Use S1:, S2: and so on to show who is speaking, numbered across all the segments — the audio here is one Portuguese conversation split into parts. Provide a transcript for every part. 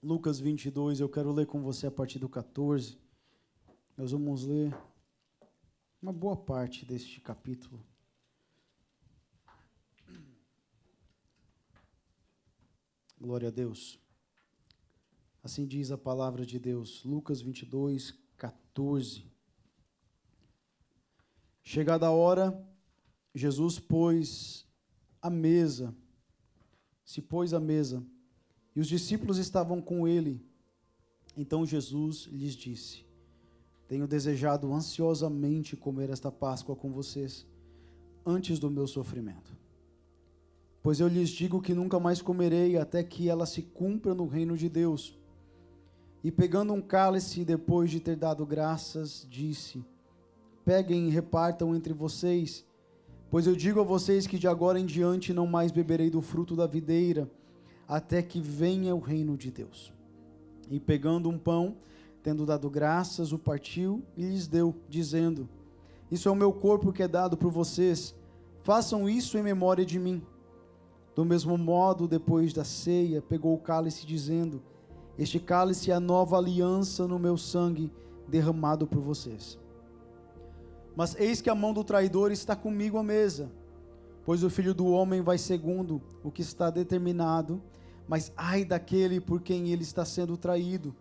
S1: Lucas 22, eu quero ler com você a partir do 14. Nós vamos ler uma boa parte deste capítulo. Glória a Deus. Assim diz a palavra de Deus, Lucas 22, 14. Chegada a hora, Jesus se pôs à mesa, e os discípulos estavam com ele. Então Jesus lhes disse: tenho desejado ansiosamente comer esta Páscoa com vocês, antes do meu sofrimento. Pois eu lhes digo que nunca mais comerei, até que ela se cumpra no reino de Deus. E pegando um cálice, depois de ter dado graças, disse: peguem e repartam entre vocês, pois eu digo a vocês que de agora em diante não mais beberei do fruto da videira, até que venha o reino de Deus. E pegando um pão, tendo dado graças, o partiu e lhes deu, dizendo: isso é o meu corpo que é dado por vocês, façam isso em memória de mim. Do mesmo modo, depois da ceia, pegou o cálice, dizendo: este cálice é a nova aliança no meu sangue, derramado por vocês. Mas eis que a mão do traidor está comigo à mesa, pois o Filho do Homem vai segundo o que está determinado, mas ai daquele por quem ele está sendo traído.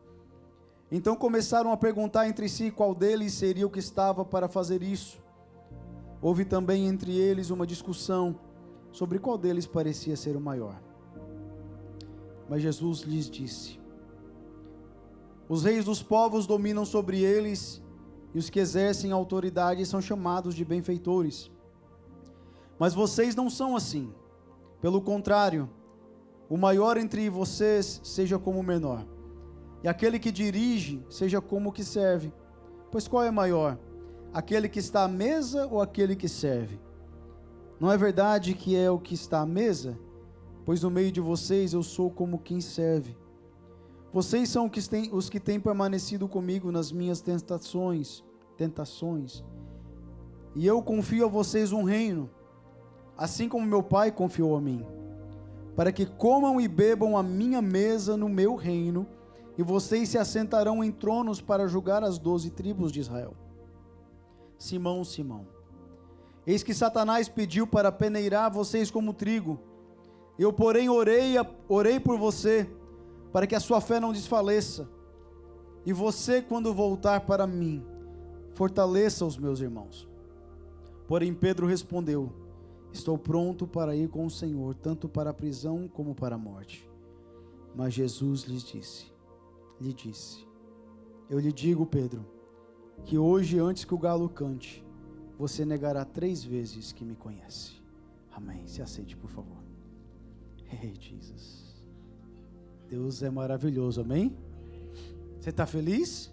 S1: Então começaram a perguntar entre si qual deles seria o que estava para fazer isso. Houve também entre eles uma discussão sobre qual deles parecia ser o maior. Mas Jesus lhes disse: os reis dos povos dominam sobre eles, e os que exercem autoridade são chamados de benfeitores. Mas vocês não são assim. Pelo contrário, o maior entre vocês seja como o menor, e aquele que dirige seja como o que serve. Pois qual é maior, aquele que está à mesa ou aquele que serve? Não é verdade que é o que está à mesa? Pois no meio de vocês eu sou como quem serve. Vocês são os que têm permanecido comigo nas minhas tentações, e eu confio a vocês um reino, assim como meu Pai confiou a mim, para que comam e bebam a minha mesa no meu reino, e vocês se assentarão em tronos para julgar as 12 tribos de Israel. Simão, Simão, eis que Satanás pediu para peneirar vocês como trigo. Eu, porém, orei por você, para que a sua fé não desfaleça. E você, quando voltar para mim, fortaleça os meus irmãos. Porém Pedro respondeu: estou pronto para ir com o Senhor, tanto para a prisão como para a morte. Mas Jesus lhe disse: eu lhe digo, Pedro, que hoje, antes que o galo cante, você negará 3 vezes que me conhece. Amém. Se assente, por favor. Hey, Jesus. Deus é maravilhoso, amém? Você está feliz?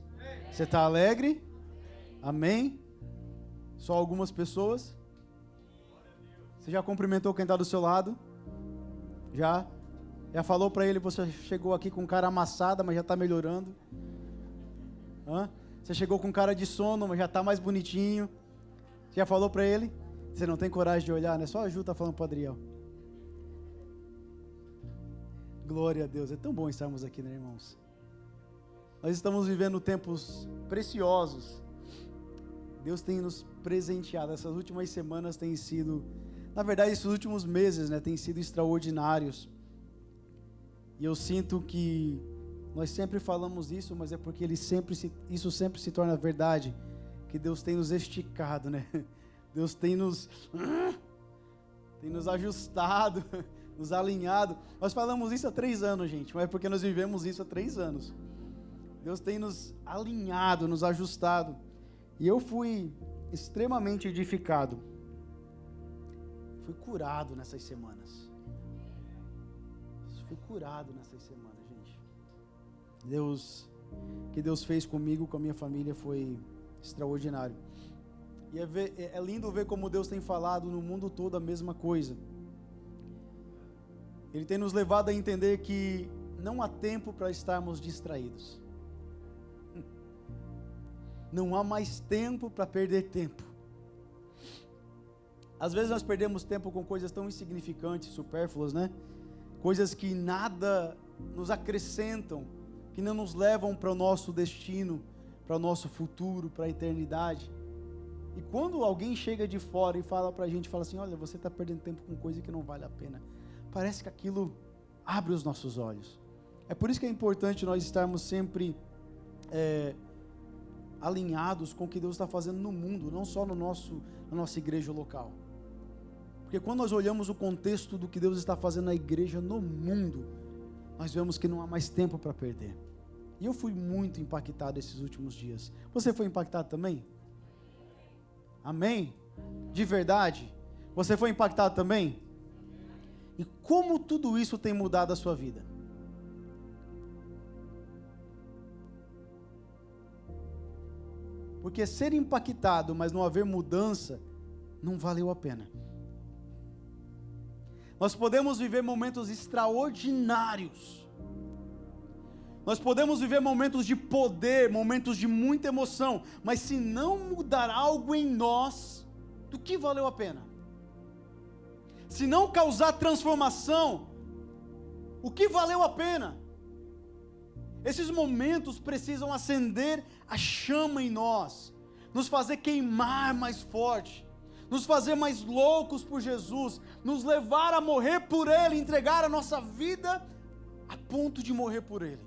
S1: Você está alegre? Amém? Só algumas pessoas? Você já cumprimentou quem está do seu lado? Já? Já falou para ele, você chegou aqui com cara amassada, mas já está melhorando? Você chegou com cara de sono, mas já está mais bonitinho? Você já falou para ele? Você não tem coragem de olhar, né? Só a Ju está falando para o Adriel. Glória a Deus, é tão bom estarmos aqui, né, irmãos? Nós estamos vivendo tempos preciosos. Deus tem nos presenteado. Essas últimas semanas têm sido, na verdade, esses últimos meses, né, têm sido extraordinários. E eu sinto que nós sempre falamos isso, mas é porque isso sempre se torna verdade, que Deus tem nos esticado, né? Deus tem nos ajustado, nos alinhado. Nós falamos isso há 3 anos, gente, mas é porque nós vivemos isso há 3 anos. Deus tem nos alinhado, nos ajustado. E eu fui extremamente edificado. Fui curado nessas semanas. Fui curado nessas semanas, gente. Que Deus fez comigo, com a minha família, foi extraordinário. E é lindo ver como Deus tem falado no mundo todo a mesma coisa. Ele tem nos levado a entender que não há tempo para estarmos distraídos. Não há mais tempo para perder tempo. Às vezes nós perdemos tempo com coisas tão insignificantes, supérfluas, né? Coisas que nada nos acrescentam, que não nos levam para o nosso destino, para o nosso futuro, para a eternidade. E quando alguém chega de fora e fala para a gente, fala assim, olha, você está perdendo tempo com coisa que não vale a pena, parece que aquilo abre os nossos olhos. É por isso que é importante nós estarmos sempre alinhados com o que Deus está fazendo no mundo, não só na nossa igreja local. Porque quando nós olhamos o contexto do que Deus está fazendo na igreja no mundo, nós vemos que não há mais tempo para perder. E eu fui muito impactado esses últimos dias. Você foi impactado também? Amém? De verdade? Você foi impactado também? E como tudo isso tem mudado a sua vida? Porque ser impactado, mas não haver mudança, não valeu a pena. Nós podemos viver momentos extraordinários. Nós podemos viver momentos de poder, momentos de muita emoção, mas se não mudar algo em nós, do que valeu a pena? Se não causar transformação, o que valeu a pena? Esses momentos precisam acender a chama em nós, nos fazer queimar mais forte, nos fazer mais loucos por Jesus, nos levar a morrer por Ele, entregar a nossa vida a ponto de morrer por Ele.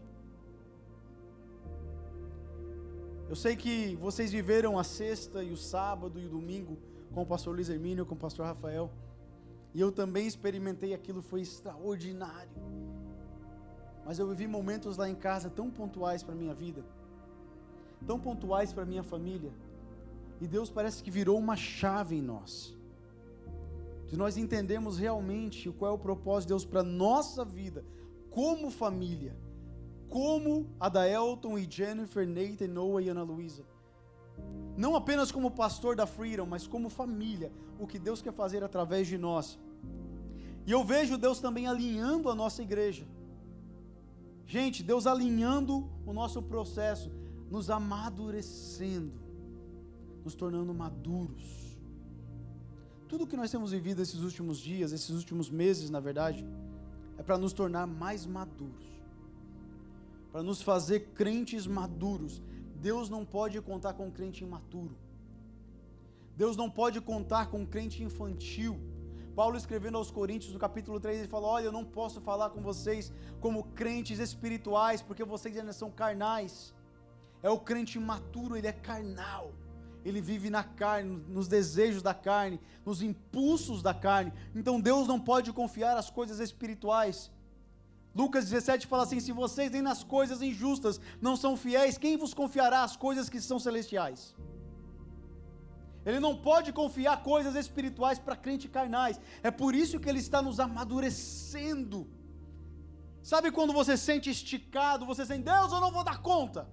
S1: Eu sei que vocês viveram a sexta e o sábado e o domingo com o pastor Luiz Hermínio, com o pastor Rafael, e eu também experimentei aquilo, foi extraordinário. Mas eu vivi momentos lá em casa tão pontuais para a minha vida, tão pontuais para a minha família, e Deus parece que virou uma chave em nós, de nós entendermos realmente qual é o propósito de Deus para a nossa vida, como família, como a da Elton e Jennifer, Nathan, Noah e Ana Luísa, não apenas como pastor da Freedom, mas como família, o que Deus quer fazer através de nós. E eu vejo Deus também alinhando a nossa igreja. Gente, Deus alinhando o nosso processo, nos amadurecendo, nos tornando maduros. Tudo que nós temos vivido esses últimos dias, esses últimos meses, na verdade, é para nos tornar mais maduros, para nos fazer crentes maduros. Deus não pode contar com um crente imaturo. Deus não pode contar com um crente infantil. Paulo escrevendo aos Coríntios, no capítulo 3, ele fala, olha, eu não posso falar com vocês como crentes espirituais, porque vocês ainda são carnais. É o crente imaturo, ele é carnal. Ele vive na carne, nos desejos da carne, nos impulsos da carne. Então Deus não pode confiar as coisas espirituais. Lucas 17 fala assim, se vocês nem nas coisas injustas não são fiéis, quem vos confiará as coisas que são celestiais? Ele não pode confiar coisas espirituais para crentes carnais. É por isso que Ele está nos amadurecendo. Sabe quando você sente esticado, você sente, Deus, eu não vou dar conta.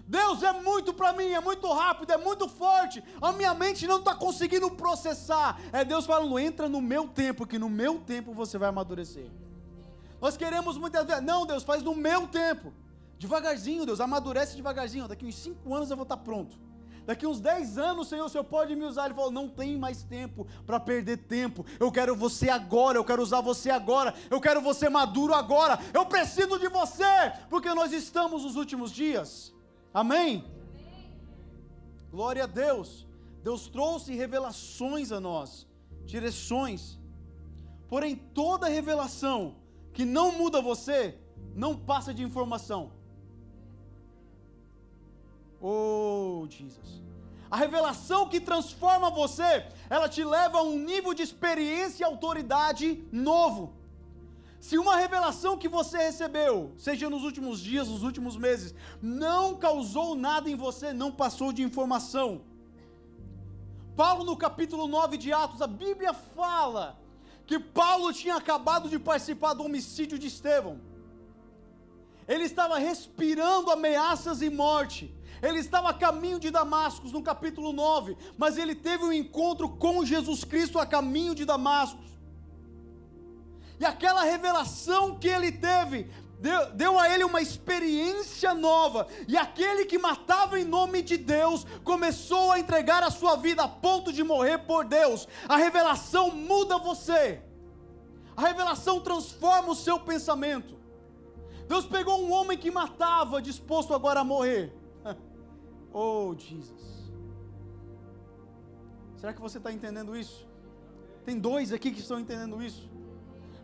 S1: Deus é muito para mim, é muito rápido, é muito forte. A minha mente não está conseguindo processar. É Deus falando, entra no meu tempo, que no meu tempo você vai amadurecer. Nós queremos muitas vezes, não Deus, faz no meu tempo. Devagarzinho Deus, amadurece devagarzinho. Daqui uns 5 anos eu vou estar pronto. Daqui uns 10 anos, Senhor, o Senhor pode me usar. Ele falou, não tem mais tempo para perder tempo. Eu quero você agora, eu quero usar você agora. Eu quero você maduro agora. Eu preciso de você, porque nós estamos nos últimos dias. Amém? Glória a Deus. Deus trouxe revelações a nós, direções. Porém, toda revelação que não muda você, não passa de informação. Oh, Jesus. A revelação que transforma você, ela te leva a um nível de experiência e autoridade novo. Se uma revelação que você recebeu, seja nos últimos dias, nos últimos meses, não causou nada em você, não passou de informação. Paulo no capítulo 9 de Atos, a Bíblia fala que Paulo tinha acabado de participar do homicídio de Estevão. Ele estava respirando ameaças e morte. Ele estava a caminho de Damasco, no capítulo 9, mas ele teve um encontro com Jesus Cristo a caminho de Damasco. E aquela revelação que ele teve, deu a ele uma experiência nova, e aquele que matava em nome de Deus, começou a entregar a sua vida a ponto de morrer por Deus. A revelação muda você, a revelação transforma o seu pensamento. Deus pegou um homem que matava, disposto agora a morrer. Oh, Jesus. Será que você está entendendo isso? Tem dois aqui que estão entendendo isso.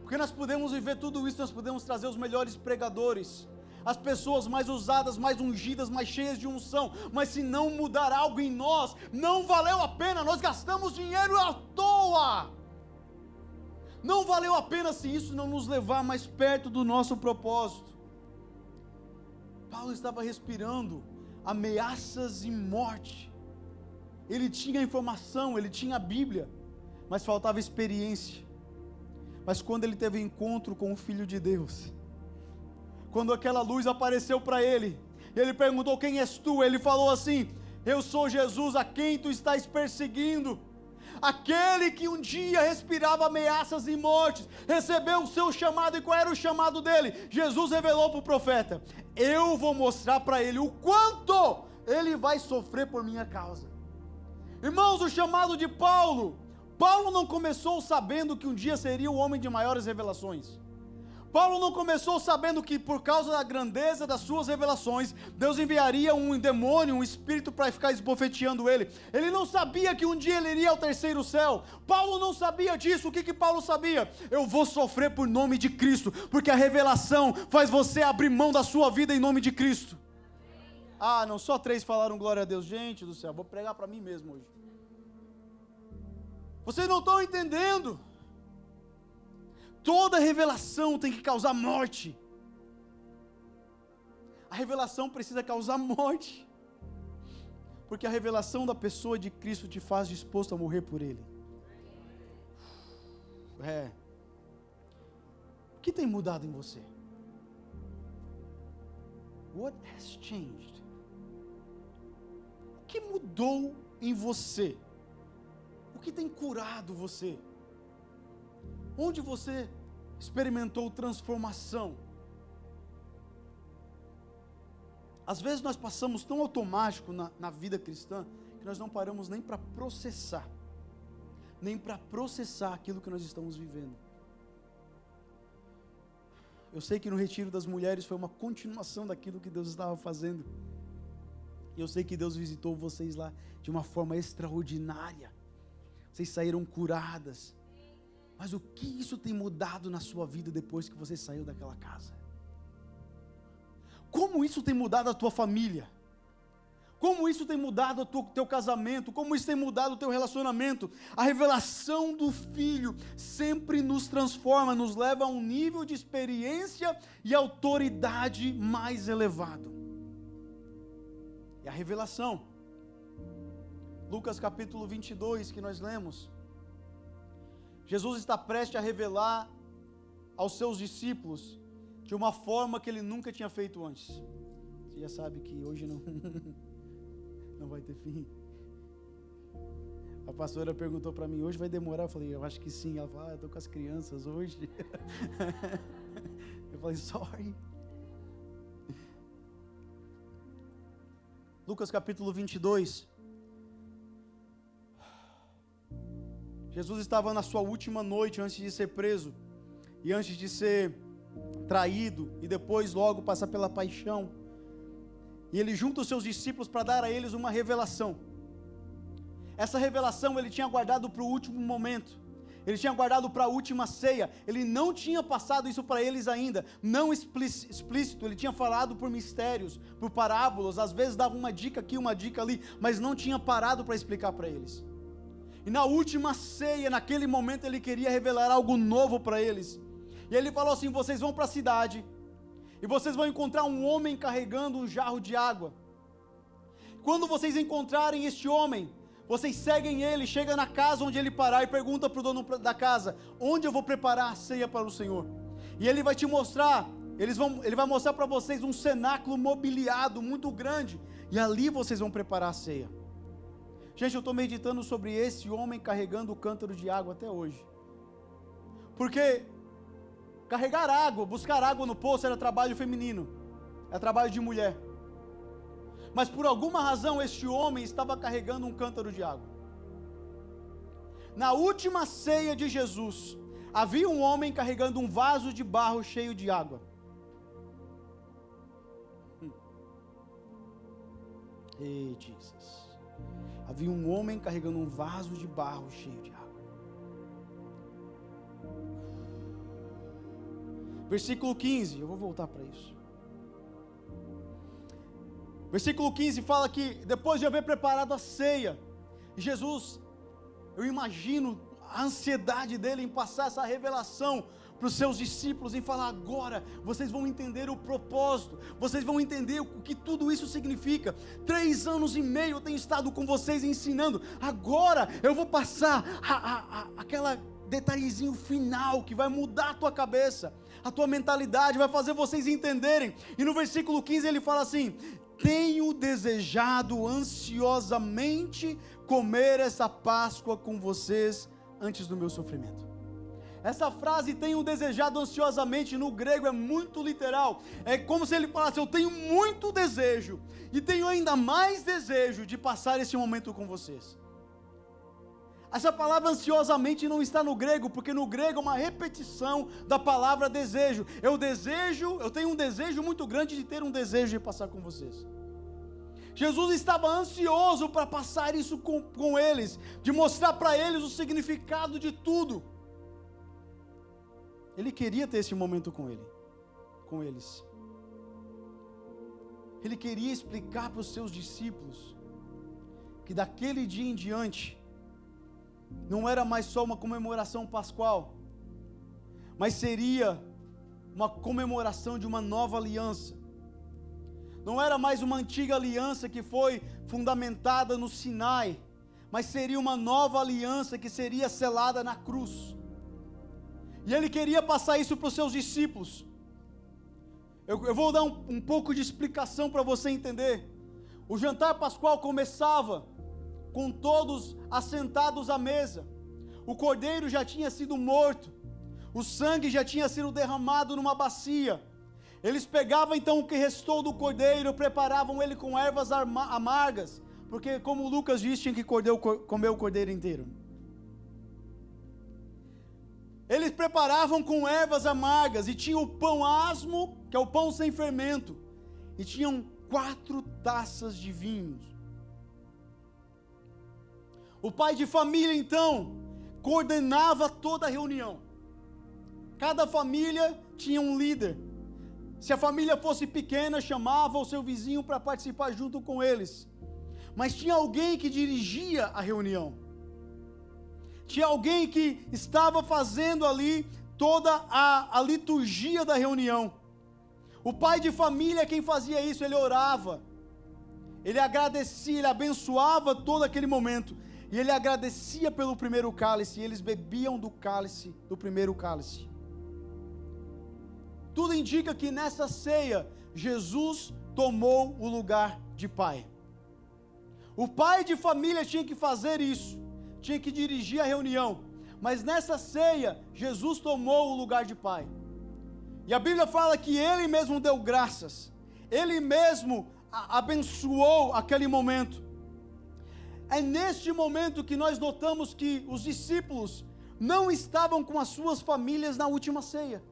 S1: Porque nós podemos viver tudo isso, nós podemos trazer os melhores pregadores, as pessoas mais usadas, mais ungidas, mais cheias de unção, mas se não mudar algo em nós, não valeu a pena, nós gastamos dinheiro à toa. Não valeu a pena se isso não nos levar mais perto do nosso propósito. Paulo estava respirando ameaças e morte. Ele tinha informação, ele tinha a Bíblia, mas faltava experiência. Mas quando ele teve encontro com o Filho de Deus, quando aquela luz apareceu para ele, ele perguntou: quem és tu? Ele falou assim: eu sou Jesus a quem tu estás perseguindo. Aquele que um dia respirava ameaças e mortes, recebeu o seu chamado. E qual era o chamado dele? Jesus revelou para o profeta: eu vou mostrar para ele o quanto ele vai sofrer por minha causa. Irmãos, o chamado de Paulo não começou sabendo que um dia seria o homem de maiores revelações. Paulo não começou sabendo que por causa da grandeza das suas revelações, Deus enviaria um demônio, um espírito para ficar esbofeteando ele. Ele não sabia que um dia ele iria ao terceiro céu. Paulo não sabia disso. O que Paulo sabia? Eu vou sofrer por nome de Cristo, porque a revelação faz você abrir mão da sua vida em nome de Cristo. Ah, não, só 3 falaram glória a Deus. Gente do céu, vou pregar para mim mesmo hoje. Vocês não estão entendendo. Toda revelação tem que causar morte. A revelação precisa causar morte. Porque a revelação da pessoa de Cristo te faz disposto a morrer por Ele. O que tem mudado em você? What has changed? O que mudou em você? O que tem curado você? Onde você experimentou transformação? Às vezes nós passamos tão automático na vida cristã, que nós não paramos nem para processar aquilo que nós estamos vivendo. Eu sei que no retiro das mulheres foi uma continuação daquilo que Deus estava fazendo. E eu sei que Deus visitou vocês lá de uma forma extraordinária. Vocês saíram curadas. Mas o que isso tem mudado na sua vida depois que você saiu daquela casa? Como isso tem mudado a tua família? Como isso tem mudado o teu casamento? Como isso tem mudado o teu relacionamento? A revelação do Filho sempre nos transforma, nos leva a um nível de experiência e autoridade mais elevado. E a revelação, Lucas capítulo 22, que nós lemos, Jesus está prestes a revelar aos seus discípulos de uma forma que ele nunca tinha feito antes. Você já sabe que hoje não vai ter fim. A pastora perguntou para mim: hoje vai demorar? Eu falei: eu acho que sim. Ela falou: eu estou com as crianças hoje. Eu falei: sorry. Lucas capítulo 22. Jesus estava na sua última noite antes de ser preso e antes de ser traído e depois logo passar pela paixão. E ele junta os seus discípulos para dar a eles uma revelação. Essa revelação ele tinha guardado para o último momento. Ele tinha guardado para a última ceia. Ele não tinha passado isso para eles ainda, não explícito. Ele tinha falado por mistérios, por parábolas. Às vezes dava uma dica aqui, uma dica ali, mas não tinha parado para explicar para eles. E na última ceia, naquele momento, ele queria revelar algo novo para eles. E ele falou assim: vocês vão para a cidade, e vocês vão encontrar um homem carregando um jarro de água. Quando vocês encontrarem este homem, vocês seguem ele, chega na casa onde ele parar e pergunta para o dono da casa: onde eu vou preparar a ceia para o Senhor? E ele vai te mostrar, ele vai mostrar para vocês um cenáculo mobiliado muito grande, e ali vocês vão preparar a ceia. Gente, eu estou meditando sobre esse homem carregando o cântaro de água até hoje. Porque carregar água, buscar água no poço era trabalho feminino, é trabalho de mulher. Mas por alguma razão este homem estava carregando um cântaro de água. Na última ceia de Jesus, havia um homem carregando um vaso de barro cheio de água. Ei, Jesus. Havia um homem carregando um vaso de barro cheio de água. Versículo 15, eu vou voltar para isso. Versículo 15 fala que depois de haver preparado a ceia, Jesus, eu imagino a ansiedade dele em passar essa revelação para os seus discípulos, em falar: agora vocês vão entender o propósito, vocês vão entender o que tudo isso significa. 3 anos e meio eu tenho estado com vocês ensinando, agora eu vou passar aquela detalhezinho final que vai mudar a tua cabeça, a tua mentalidade, vai fazer vocês entenderem. E no versículo 15 ele fala assim: tenho desejado ansiosamente comer essa Páscoa com vocês antes do meu sofrimento. Essa frase, tenho desejado ansiosamente, no grego é muito literal. É como se ele falasse: eu tenho muito desejo, e tenho ainda mais desejo de passar esse momento com vocês. Essa palavra ansiosamente não está no grego, porque no grego é uma repetição da palavra desejo. Eu tenho um desejo muito grande de ter um desejo de passar com vocês. Jesus estava ansioso para passar isso com eles, de mostrar para eles o significado de tudo. Ele queria ter esse momento com eles. Ele queria explicar para os seus discípulos que daquele dia em diante não era mais só uma comemoração pascual, mas seria uma comemoração de uma nova aliança. Não era mais uma antiga aliança que foi fundamentada no Sinai, mas seria uma nova aliança que seria selada na cruz. E ele queria passar isso para os seus discípulos. Eu vou dar um pouco de explicação para você entender. O jantar pascual começava com todos assentados à mesa. O cordeiro já tinha sido morto, o sangue já tinha sido derramado numa bacia. Eles pegavam então o que restou do cordeiro, preparavam ele com ervas amargas, porque, como Lucas disse, tinha que comer o cordeiro inteiro. Eles preparavam com ervas amargas, e tinha o pão asmo, que é o pão sem fermento, e tinham 4 taças de vinho. O pai de família então coordenava toda a reunião. Cada família tinha um líder. Se a família fosse pequena, chamava o seu vizinho para participar junto com eles. Mas tinha alguém que dirigia a reunião. Tinha alguém que estava fazendo ali toda a liturgia da reunião. O pai de família, quem fazia isso, ele orava, ele agradecia, ele abençoava todo aquele momento, e ele agradecia pelo primeiro cálice, e eles bebiam do cálice, do primeiro cálice. Tudo indica que nessa ceia, Jesus tomou o lugar de pai. O pai de família tinha que fazer isso, tinha que dirigir a reunião, mas nessa ceia, Jesus tomou o lugar de pai. E a Bíblia fala que ele mesmo deu graças, ele mesmo abençoou aquele momento. É neste momento que nós notamos que os discípulos não estavam com as suas famílias na última ceia.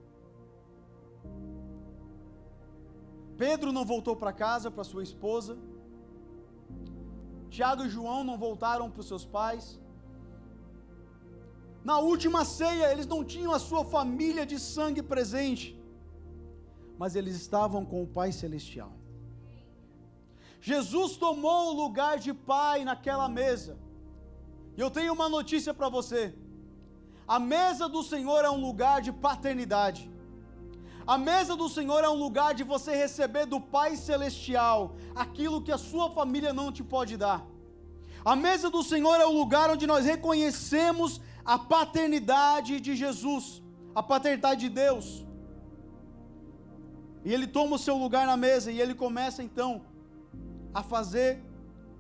S1: Pedro não voltou para casa, para sua esposa. Tiago e João não voltaram para os seus pais. Na última ceia, eles não tinham a sua família de sangue presente, mas eles estavam com o Pai Celestial. Jesus tomou o lugar de pai naquela mesa. E eu tenho uma notícia para você. A mesa do Senhor é um lugar de paternidade. A mesa do Senhor é um lugar de você receber do Pai Celestial aquilo que a sua família não te pode dar. A mesa do Senhor é o lugar onde nós reconhecemos a paternidade de Jesus, a paternidade de Deus. E Ele toma o seu lugar na mesa e Ele começa então a fazer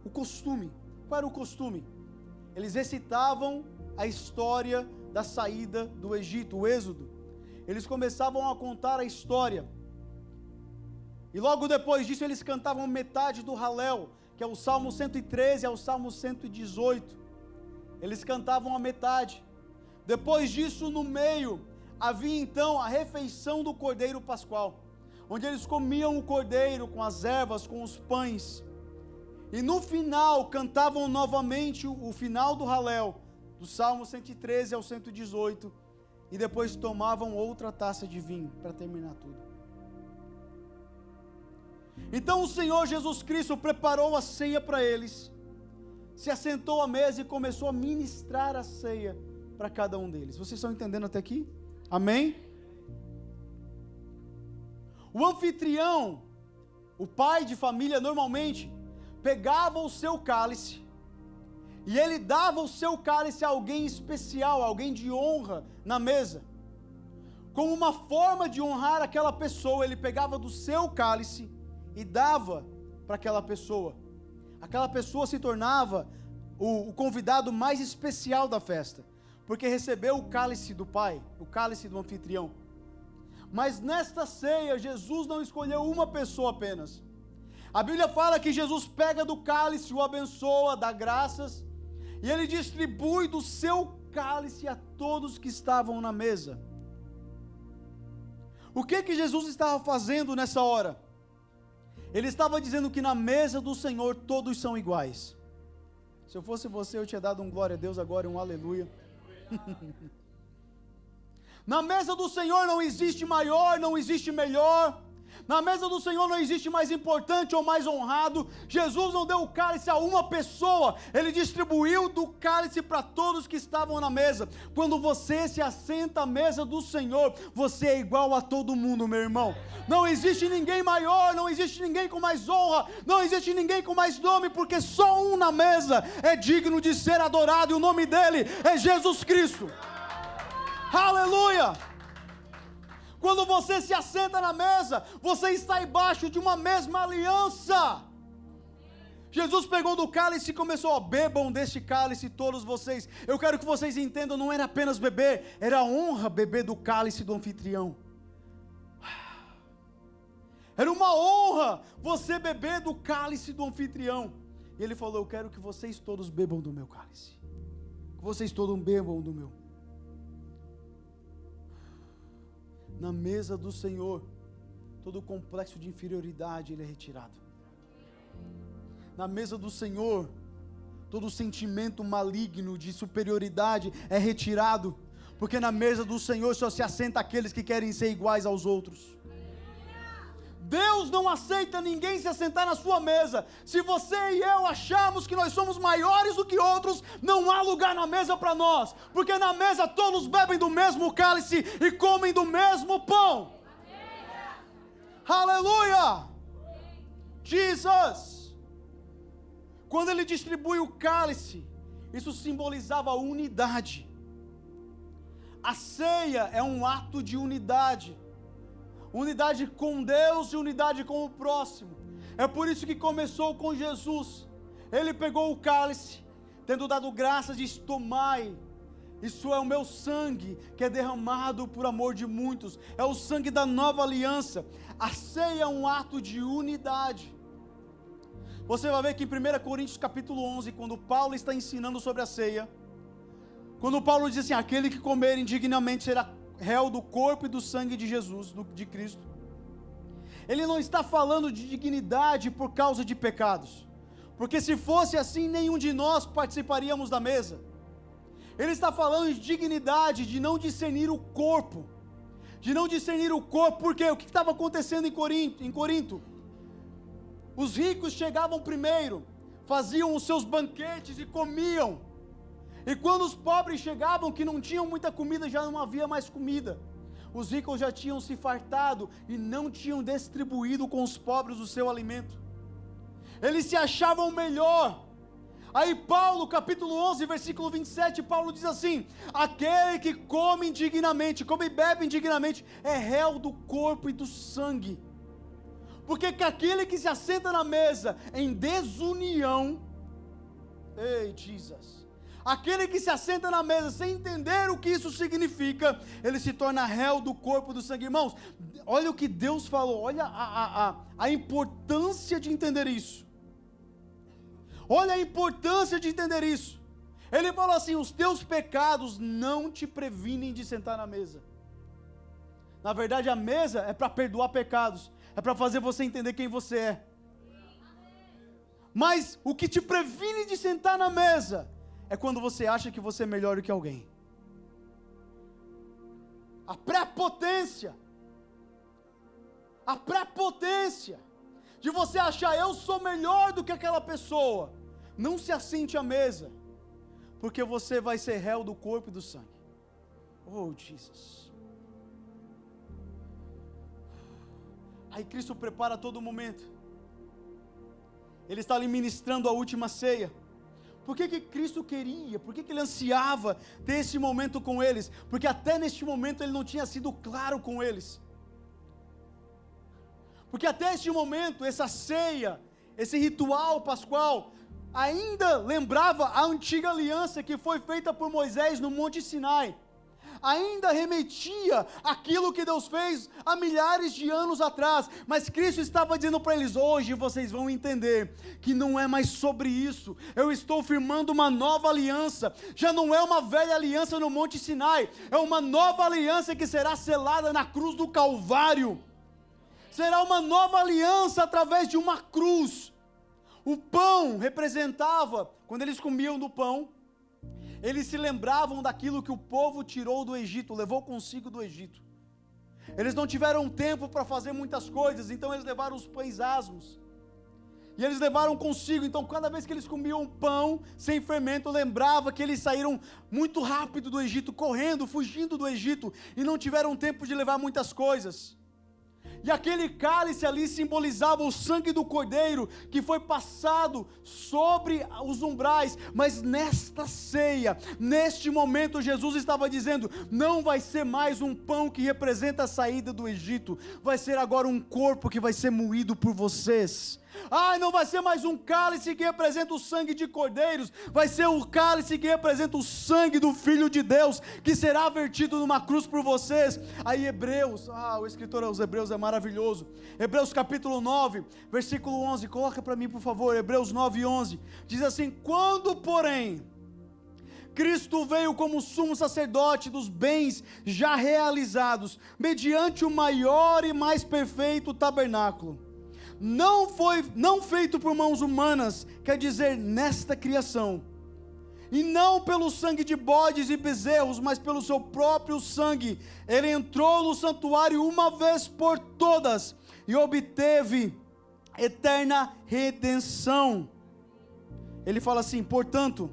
S1: o costume. Qual era o costume? Eles recitavam a história da saída do Egito, o Êxodo. Eles começavam a contar a história. E logo depois disso eles cantavam metade do Halel, que é o Salmo 113 ao Salmo 118. Eles cantavam a metade. Depois disso, no meio, havia então a refeição do Cordeiro Pascual. onde eles comiam o cordeiro com as ervas, com os pães, e no final cantavam novamente o final do Halel, do Salmo 113 ao 118, e depois tomavam outra taça de vinho, para terminar tudo. Então o Senhor Jesus Cristo preparou a ceia para eles, se assentou à mesa e começou a ministrar a ceia para cada um deles. Vocês estão entendendo até aqui? Amém? O anfitrião, o pai de família, normalmente pegava o seu cálice e ele dava o seu cálice a alguém especial, alguém de honra na mesa. Como uma forma de honrar aquela pessoa, ele pegava do seu cálice e dava para aquela pessoa. Aquela pessoa se tornava o convidado mais especial da festa, porque recebeu o cálice do pai, o cálice do anfitrião. Mas nesta ceia, Jesus não escolheu uma pessoa apenas. A Bíblia fala que Jesus pega do cálice, o abençoa, dá graças, e ele distribui do seu cálice a todos que estavam na mesa. O que Jesus estava fazendo nessa hora? Ele estava dizendo que na mesa do Senhor todos são iguais. Se eu fosse você, eu tinha dado um glória a Deus agora, um aleluia. Na mesa do Senhor não existe maior, não existe melhor. Na mesa do Senhor não existe mais importante ou mais honrado. Jesus não deu o cálice a uma pessoa, ele distribuiu do cálice para todos que estavam na mesa. Quando você se assenta à mesa do Senhor, você é igual a todo mundo, meu irmão. Não existe ninguém maior, não existe ninguém com mais honra, não existe ninguém com mais nome, porque só um na mesa é digno de ser adorado, e o nome dele é Jesus Cristo. Aleluia! Quando você se assenta na mesa, você está embaixo de uma mesma aliança. Jesus pegou do cálice e começou: bebam deste cálice todos vocês. Eu quero que vocês entendam, não era apenas beber, era honra beber do cálice do anfitrião. Era uma honra você beber do cálice do anfitrião. E ele falou: eu quero que vocês todos bebam do meu cálice, que vocês todos bebam do meu. Na mesa do Senhor, todo o complexo de inferioridade ele é retirado. Na mesa do Senhor, todo sentimento maligno de superioridade é retirado, porque na mesa do Senhor só se assenta aqueles que querem ser iguais aos outros. Deus não aceita ninguém se assentar na sua mesa. Se você e eu acharmos que nós somos maiores do que outros, não há lugar na mesa para nós, porque na mesa todos bebem do mesmo cálice e comem do mesmo pão. Aleluia! Jesus! Quando ele distribui o cálice, isso simbolizava a unidade. A ceia é um ato de unidade. Unidade com Deus e unidade com o próximo. É por isso que começou com Jesus. Ele pegou o cálice, tendo dado graças, diz: tomai, isso é o meu sangue, que é derramado por amor de muitos. É o sangue da nova aliança. A ceia é um ato de unidade. Você vai ver que em 1 Coríntios capítulo 11, quando Paulo está ensinando sobre a ceia, quando Paulo diz assim: aquele que comer indignamente será réu do corpo e do sangue de Jesus, de Cristo. Ele não está falando de dignidade por causa de pecados, porque se fosse assim, nenhum de nós participaríamos da mesa. Ele está falando de dignidade, de não discernir o corpo, porque o que estava acontecendo em Corinto? Os ricos chegavam primeiro, faziam os seus banquetes e comiam. E quando os pobres chegavam, que não tinham muita comida, já não havia mais comida. Os ricos já tinham se fartado e não tinham distribuído com os pobres o seu alimento. Eles se achavam melhor. Aí Paulo, capítulo 11, versículo 27, Paulo diz assim: aquele que come indignamente, come e bebe indignamente, é réu do corpo e do sangue. Porque aquele que se assenta na mesa em desunião, ei, Jesus, aquele que se assenta na mesa sem entender o que isso significa, ele se torna réu do corpo e do sangue. Irmãos, olha o que Deus falou, olha a importância de entender isso. Olha a importância de entender isso. Ele falou assim: os teus pecados não te previnem de sentar na mesa. Na verdade, a mesa é para perdoar pecados, é para fazer você entender quem você é. Mas o que te previne de sentar na mesa é quando você acha que você é melhor do que alguém. A prepotência de você achar eu sou melhor do que aquela pessoa, não se assente à mesa, porque você vai ser réu do corpo e do sangue. Oh, Jesus. Aí Cristo prepara a todo momento. Ele está ali ministrando a última ceia. Por que Cristo queria? Por que Ele ansiava ter esse momento com eles? Porque até neste momento Ele não tinha sido claro com eles. Porque até este momento, essa ceia, esse ritual pascual, ainda lembrava a antiga aliança que foi feita por Moisés no Monte Sinai. Ainda remetia aquilo que Deus fez há milhares de anos atrás, mas Cristo estava dizendo para eles: hoje vocês vão entender que não é mais sobre isso, eu estou firmando uma nova aliança, já não é uma velha aliança no Monte Sinai, é uma nova aliança que será selada na cruz do Calvário, será uma nova aliança através de uma cruz. O pão representava, quando eles comiam do pão, eles se lembravam daquilo que o povo tirou do Egito, levou consigo do Egito. Eles não tiveram tempo para fazer muitas coisas, então eles levaram os pães asmos. E eles levaram consigo, então cada vez que eles comiam pão sem fermento, lembrava que eles saíram muito rápido do Egito, correndo, fugindo do Egito, e não tiveram tempo de levar muitas coisas. E aquele cálice ali simbolizava o sangue do Cordeiro, que foi passado sobre os umbrais. Mas nesta ceia, neste momento, Jesus estava dizendo: não vai ser mais um pão que representa a saída do Egito, vai ser agora um corpo que vai ser moído por vocês. Não vai ser mais um cálice que representa o sangue de cordeiros, vai ser o cálice que representa o sangue do Filho de Deus, que será vertido numa cruz por vocês. Aí Hebreus, o escritor aos Hebreus é maravilhoso. Hebreus capítulo 9, versículo 11, coloca para mim por favor, Hebreus 9, 11, diz assim: quando porém Cristo veio como sumo sacerdote dos bens já realizados, mediante o maior e mais perfeito tabernáculo, não feito por mãos humanas, quer dizer, nesta criação, e não pelo sangue de bodes e bezerros, mas pelo seu próprio sangue, ele entrou no santuário uma vez por todas, e obteve eterna redenção. Ele fala assim: portanto,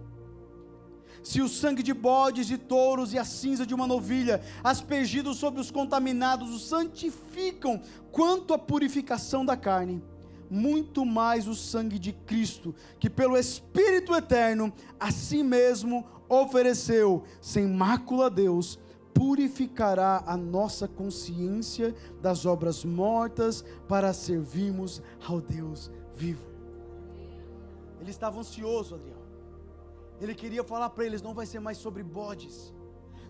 S1: se o sangue de bodes e touros e a cinza de uma novilha, aspergidos sobre os contaminados, os santificam quanto à purificação da carne, muito mais o sangue de Cristo, que pelo Espírito eterno a si mesmo ofereceu, sem mácula a Deus, purificará a nossa consciência das obras mortas, para servirmos ao Deus vivo. Ele estava ansioso, Adriel. Ele queria falar para eles: não vai ser mais sobre bodes,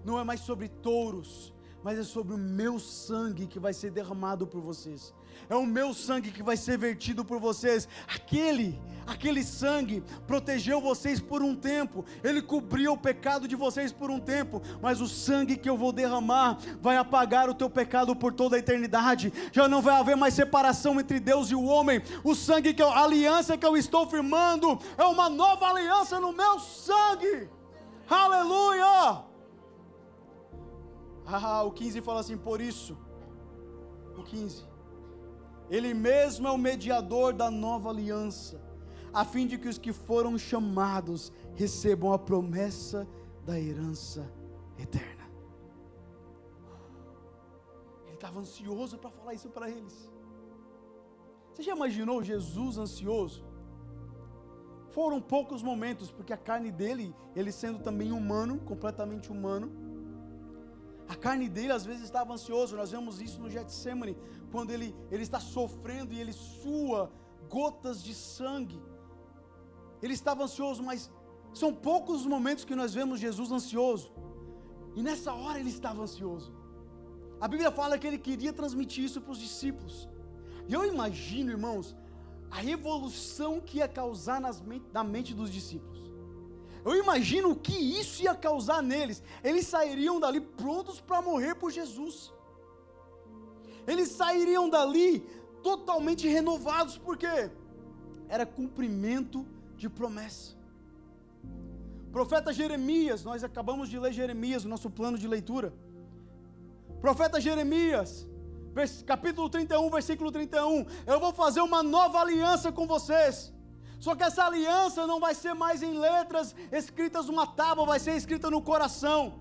S1: não é mais sobre touros, mas é sobre o meu sangue que vai ser derramado por vocês. É o meu sangue que vai ser vertido por vocês. Aquele sangue protegeu vocês por um tempo, ele cobriu o pecado de vocês por um tempo, mas o sangue que eu vou derramar vai apagar o teu pecado por toda a eternidade. Já não vai haver mais separação entre Deus e o homem. O sangue a aliança que eu estou firmando é uma nova aliança no meu sangue. Aleluia! O 15 fala assim: por isso, o 15, ele mesmo é o mediador da nova aliança, a fim de que os que foram chamados recebam a promessa da herança eterna. Ele estava ansioso para falar isso para eles. Você já imaginou Jesus ansioso? Foram poucos momentos, porque a carne dele, ele sendo também humano, completamente humano, a carne dele às vezes estava ansioso. Nós vemos isso no Getsemane, quando ele está sofrendo e ele sua gotas de sangue. Ele estava ansioso, mas são poucos os momentos que nós vemos Jesus ansioso. E nessa hora ele estava ansioso. A Bíblia fala que ele queria transmitir isso para os discípulos. E eu imagino, irmãos, a revolução que ia causar na mente dos discípulos. Eu imagino o que isso ia causar neles. Eles sairiam dali prontos para morrer por Jesus. Eles sairiam dali totalmente renovados, porque era cumprimento de promessa. Profeta Jeremias, nós acabamos de ler Jeremias, o nosso plano de leitura. Profeta Jeremias, capítulo 31, versículo 31, eu vou fazer uma nova aliança com vocês, só que essa aliança não vai ser mais em letras escritas numa tábua, vai ser escrita no coração.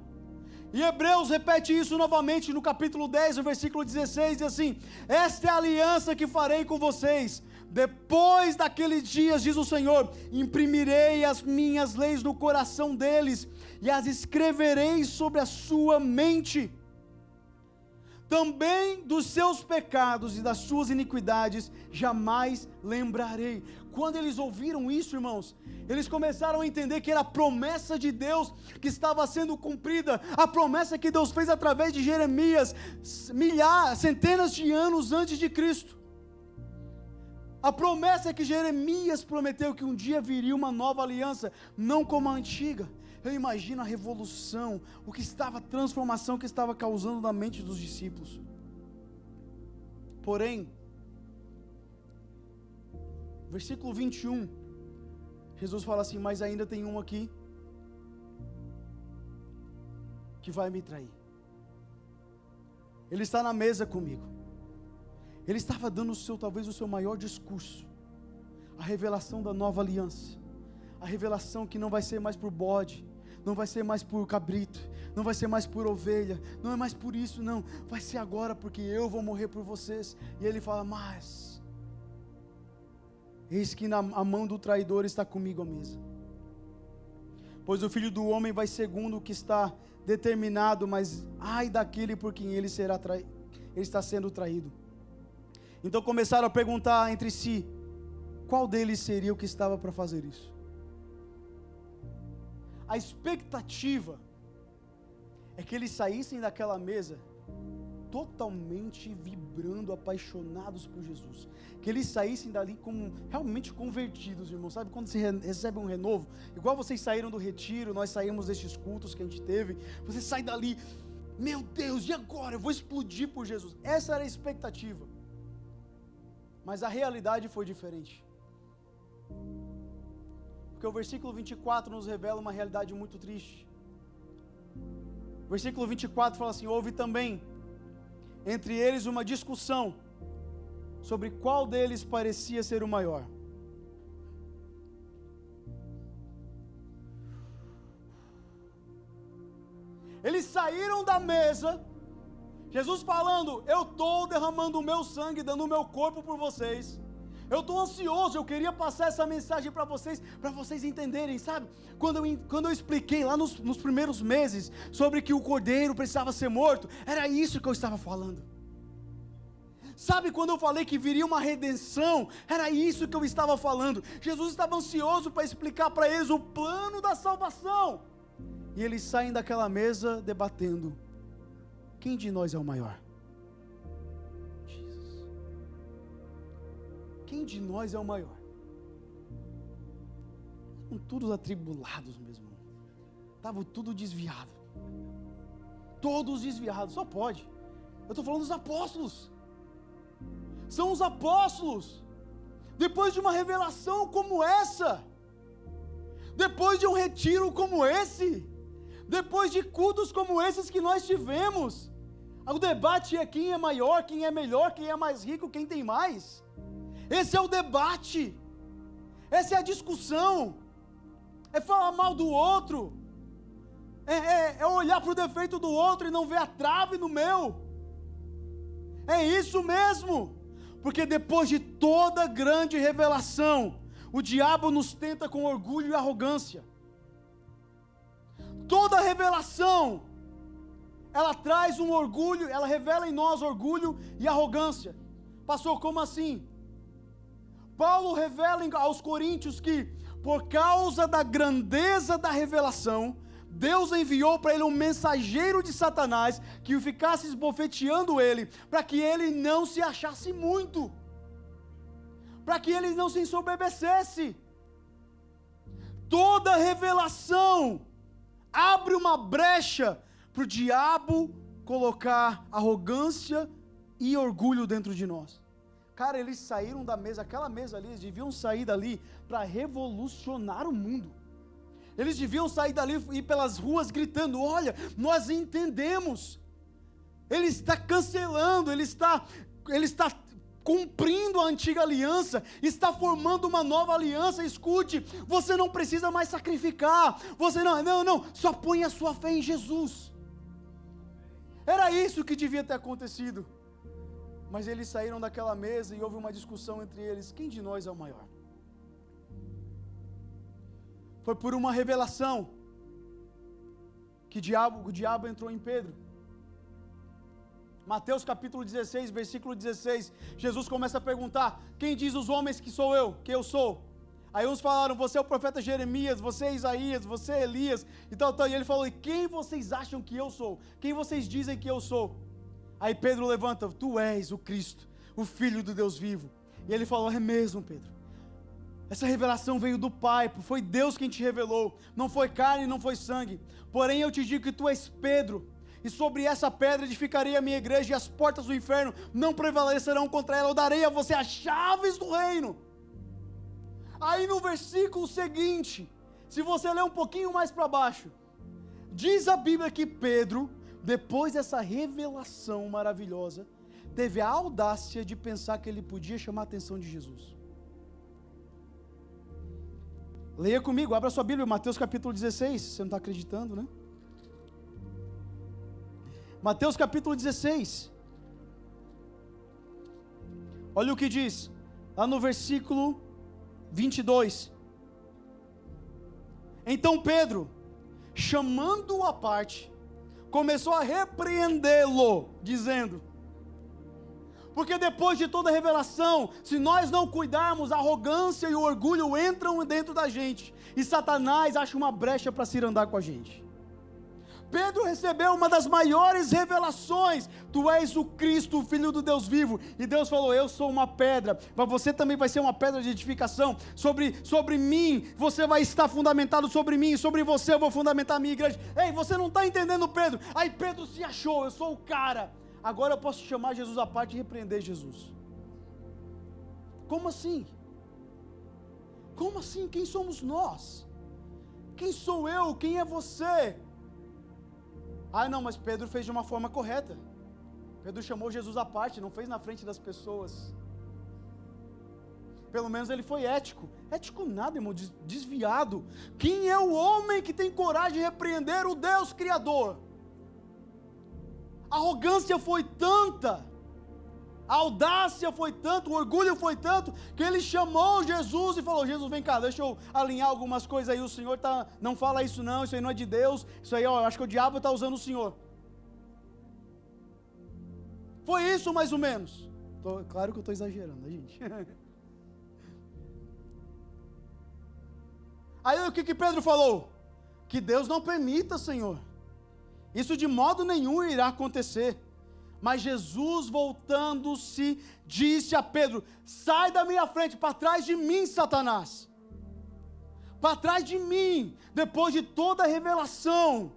S1: E Hebreus repete isso novamente no capítulo 10, no versículo 16, diz assim: esta é a aliança que farei com vocês, depois daqueles dias, diz o Senhor, imprimirei as minhas leis no coração deles, e as escreverei sobre a sua mente. Também dos seus pecados e das suas iniquidades jamais lembrarei. Quando eles ouviram isso, irmãos, eles começaram a entender que era a promessa de Deus que estava sendo cumprida, a promessa que Deus fez através de Jeremias, centenas de anos antes de Cristo. A promessa que Jeremias prometeu, que um dia viria uma nova aliança, não como a antiga. Eu imagino a revolução, a transformação que estava causando na mente dos discípulos. Porém, versículo 21, Jesus fala assim: mas ainda tem um aqui que vai me trair. Ele está na mesa comigo. Ele estava dando talvez o seu maior discurso, a revelação da nova aliança, a revelação que não vai ser mais por bode, não vai ser mais por cabrito, não vai ser mais por ovelha, não é mais por isso, não, vai ser agora, porque eu vou morrer por vocês. E ele fala: mas eis que a mão do traidor está comigo à mesa, pois o Filho do Homem vai segundo o que está determinado, mas ai daquele por quem ele está sendo traído. Então começaram a perguntar entre si, qual deles seria o que estava para fazer isso? A expectativa é que eles saíssem daquela mesa totalmente vibrando, apaixonados por Jesus, que eles saíssem dali como realmente convertidos, irmão. Sabe quando você recebe um renovo? Igual vocês saíram do retiro, nós saímos destes cultos que a gente teve, você sai dali, meu Deus, e agora? Eu vou explodir por Jesus. Essa era a expectativa, mas a realidade foi diferente, porque o versículo 24 nos revela uma realidade muito triste. O versículo 24 fala assim: houve também entre eles uma discussão sobre qual deles parecia ser o maior. Eles saíram da mesa, Jesus falando: eu estou derramando o meu sangue, dando o meu corpo por vocês. Eu estou ansioso, eu queria passar essa mensagem para vocês entenderem, sabe? Quando eu expliquei lá nos primeiros meses sobre que o cordeiro precisava ser morto, era isso que eu estava falando. Sabe, quando eu falei que viria uma redenção, era isso que eu estava falando. Jesus estava ansioso para explicar para eles o plano da salvação. E eles saem daquela mesa debatendo: quem de nós é o maior? Quem de nós é o maior? Estavam todos atribulados mesmo. Estavam tudo desviado. Todos desviados, só pode. Eu estou falando dos apóstolos. São os apóstolos. Depois de uma revelação como essa, depois de um retiro como esse, depois de cultos como esses que nós tivemos, o debate é quem é maior, quem é melhor, quem é mais rico, quem tem mais. Esse é o debate, essa é a discussão, é falar mal do outro, é olhar para o defeito do outro e não ver a trave no meu. É isso mesmo, porque depois de toda grande revelação, o diabo nos tenta com orgulho e arrogância. Toda revelação, ela traz um orgulho, ela revela em nós orgulho e arrogância. Pastor, como assim? Paulo revela aos coríntios que, por causa da grandeza da revelação, Deus enviou para ele um mensageiro de Satanás, que ficasse esbofeteando ele, para que ele não se achasse muito, para que ele não se ensoberbecesse. Toda revelação abre uma brecha para o diabo colocar arrogância e orgulho dentro de nós. Cara, eles saíram da mesa, aquela mesa ali, eles deviam sair dali para revolucionar o mundo. Eles deviam sair dali e ir pelas ruas gritando: olha, nós entendemos. Ele está cancelando, ele está cumprindo a antiga aliança, está formando uma nova aliança. Escute, você não precisa mais sacrificar, você não, só põe a sua fé em Jesus. Era isso que devia ter acontecido. Mas eles saíram daquela mesa e houve uma discussão entre eles: quem de nós é o maior? Foi por uma revelação que o diabo entrou em Pedro. Mateus capítulo 16, versículo 16, Jesus começa a perguntar: quem diz os homens que sou eu, que eu sou? Aí uns falaram: você é o profeta Jeremias, você é Isaías, você é Elias, e tal. E ele falou: e quem vocês acham que eu sou? Quem vocês dizem que eu sou? Aí Pedro levanta: tu és o Cristo, o Filho do Deus vivo. E ele falou: é mesmo, Pedro. Essa revelação veio do Pai, foi Deus quem te revelou, não foi carne, não foi sangue. Porém eu te digo que tu és Pedro, e sobre essa pedra edificarei a minha igreja, e as portas do inferno não prevalecerão contra ela. Eu darei a você as chaves do reino. Aí no versículo seguinte, se você ler um pouquinho mais para baixo, diz a Bíblia que Pedro, depois dessa revelação maravilhosa, teve a audácia de pensar que ele podia chamar a atenção de Jesus. Leia comigo, abra sua Bíblia, Mateus capítulo 16, você não está acreditando, né? Mateus capítulo 16, olha o que diz, lá no versículo 22, então Pedro, chamando-o à parte, começou a repreendê-lo, dizendo, porque depois de toda a revelação, se nós não cuidarmos, a arrogância e o orgulho entram dentro da gente, e Satanás acha uma brecha para se ir andar com a gente. Pedro recebeu uma das maiores revelações: tu és o Cristo, o Filho do Deus vivo, e Deus falou: eu sou uma pedra, mas você também vai ser uma pedra de edificação, sobre mim, você vai estar fundamentado sobre mim, sobre você eu vou fundamentar a minha igreja. Ei, você não está entendendo, Pedro? Aí Pedro se achou: eu sou o cara, agora eu posso chamar Jesus à parte e repreender Jesus. Como assim? Como assim? Quem somos nós? Quem sou eu? Quem é você? Ah não, mas Pedro fez de uma forma correta. Pedro chamou Jesus à parte, não fez na frente das pessoas. Pelo menos ele foi ético. Ético nada, irmão, desviado. Quem é o homem que tem coragem de repreender o Deus Criador? A arrogância foi tanta, a audácia foi tanto, o orgulho foi tanto, que ele chamou Jesus e falou: Jesus, vem cá, deixa eu alinhar algumas coisas aí, o Senhor não fala isso não, isso aí não é de Deus, isso aí, eu acho que o diabo está usando o Senhor. Foi isso mais ou menos. Claro que eu estou exagerando, né, gente? Aí o que Pedro falou? Que Deus não permita, Senhor, isso de modo nenhum irá acontecer. Mas Jesus, voltando-se, disse a Pedro: sai da minha frente, para trás de mim, Satanás. Para trás de mim. Depois de toda a revelação,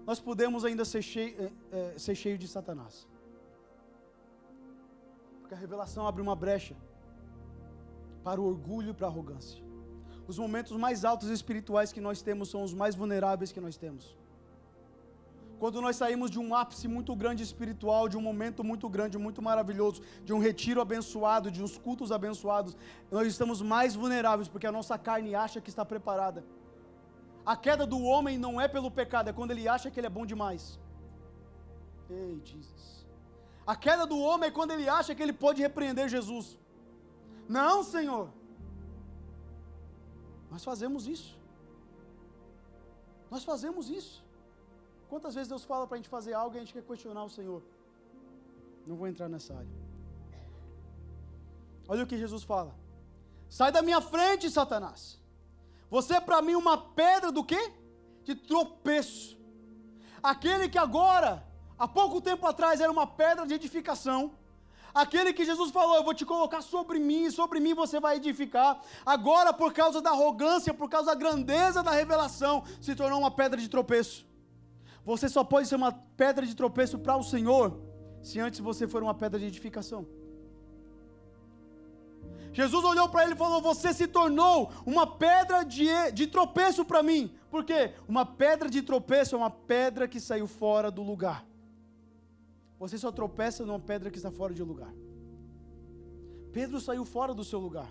S1: nós podemos ainda ser cheio de Satanás. Porque a revelação abre uma brecha para o orgulho e para a arrogância. Os momentos mais altos espirituais que nós temos são os mais vulneráveis que nós temos. Quando nós saímos de um ápice muito grande espiritual, de um momento muito grande, muito maravilhoso, de um retiro abençoado, de uns cultos abençoados, nós estamos mais vulneráveis, porque a nossa carne acha que está preparada. A queda do homem não é pelo pecado, é quando ele acha que ele é bom demais. Ei, Jesus. A queda do homem é quando ele acha que ele pode repreender Jesus. Não, Senhor. Nós fazemos isso. Nós fazemos isso. Quantas vezes Deus fala para a gente fazer algo e a gente quer questionar o Senhor? Não vou entrar nessa área. Olha o que Jesus fala: sai da minha frente, Satanás. Você é para mim uma pedra do quê? De tropeço. Aquele que agora, há pouco tempo atrás, era uma pedra de edificação. Aquele que Jesus falou: eu vou te colocar sobre mim você vai edificar. Agora, por causa da arrogância, por causa da grandeza da revelação, se tornou uma pedra de tropeço. Você só pode ser uma pedra de tropeço para o Senhor se antes você for uma pedra de edificação? Jesus olhou para ele e falou: você se tornou uma pedra de tropeço para mim. Por quê? Uma pedra de tropeço é uma pedra que saiu fora do lugar. Você só tropeça numa pedra que está fora de lugar. Pedro saiu fora do seu lugar.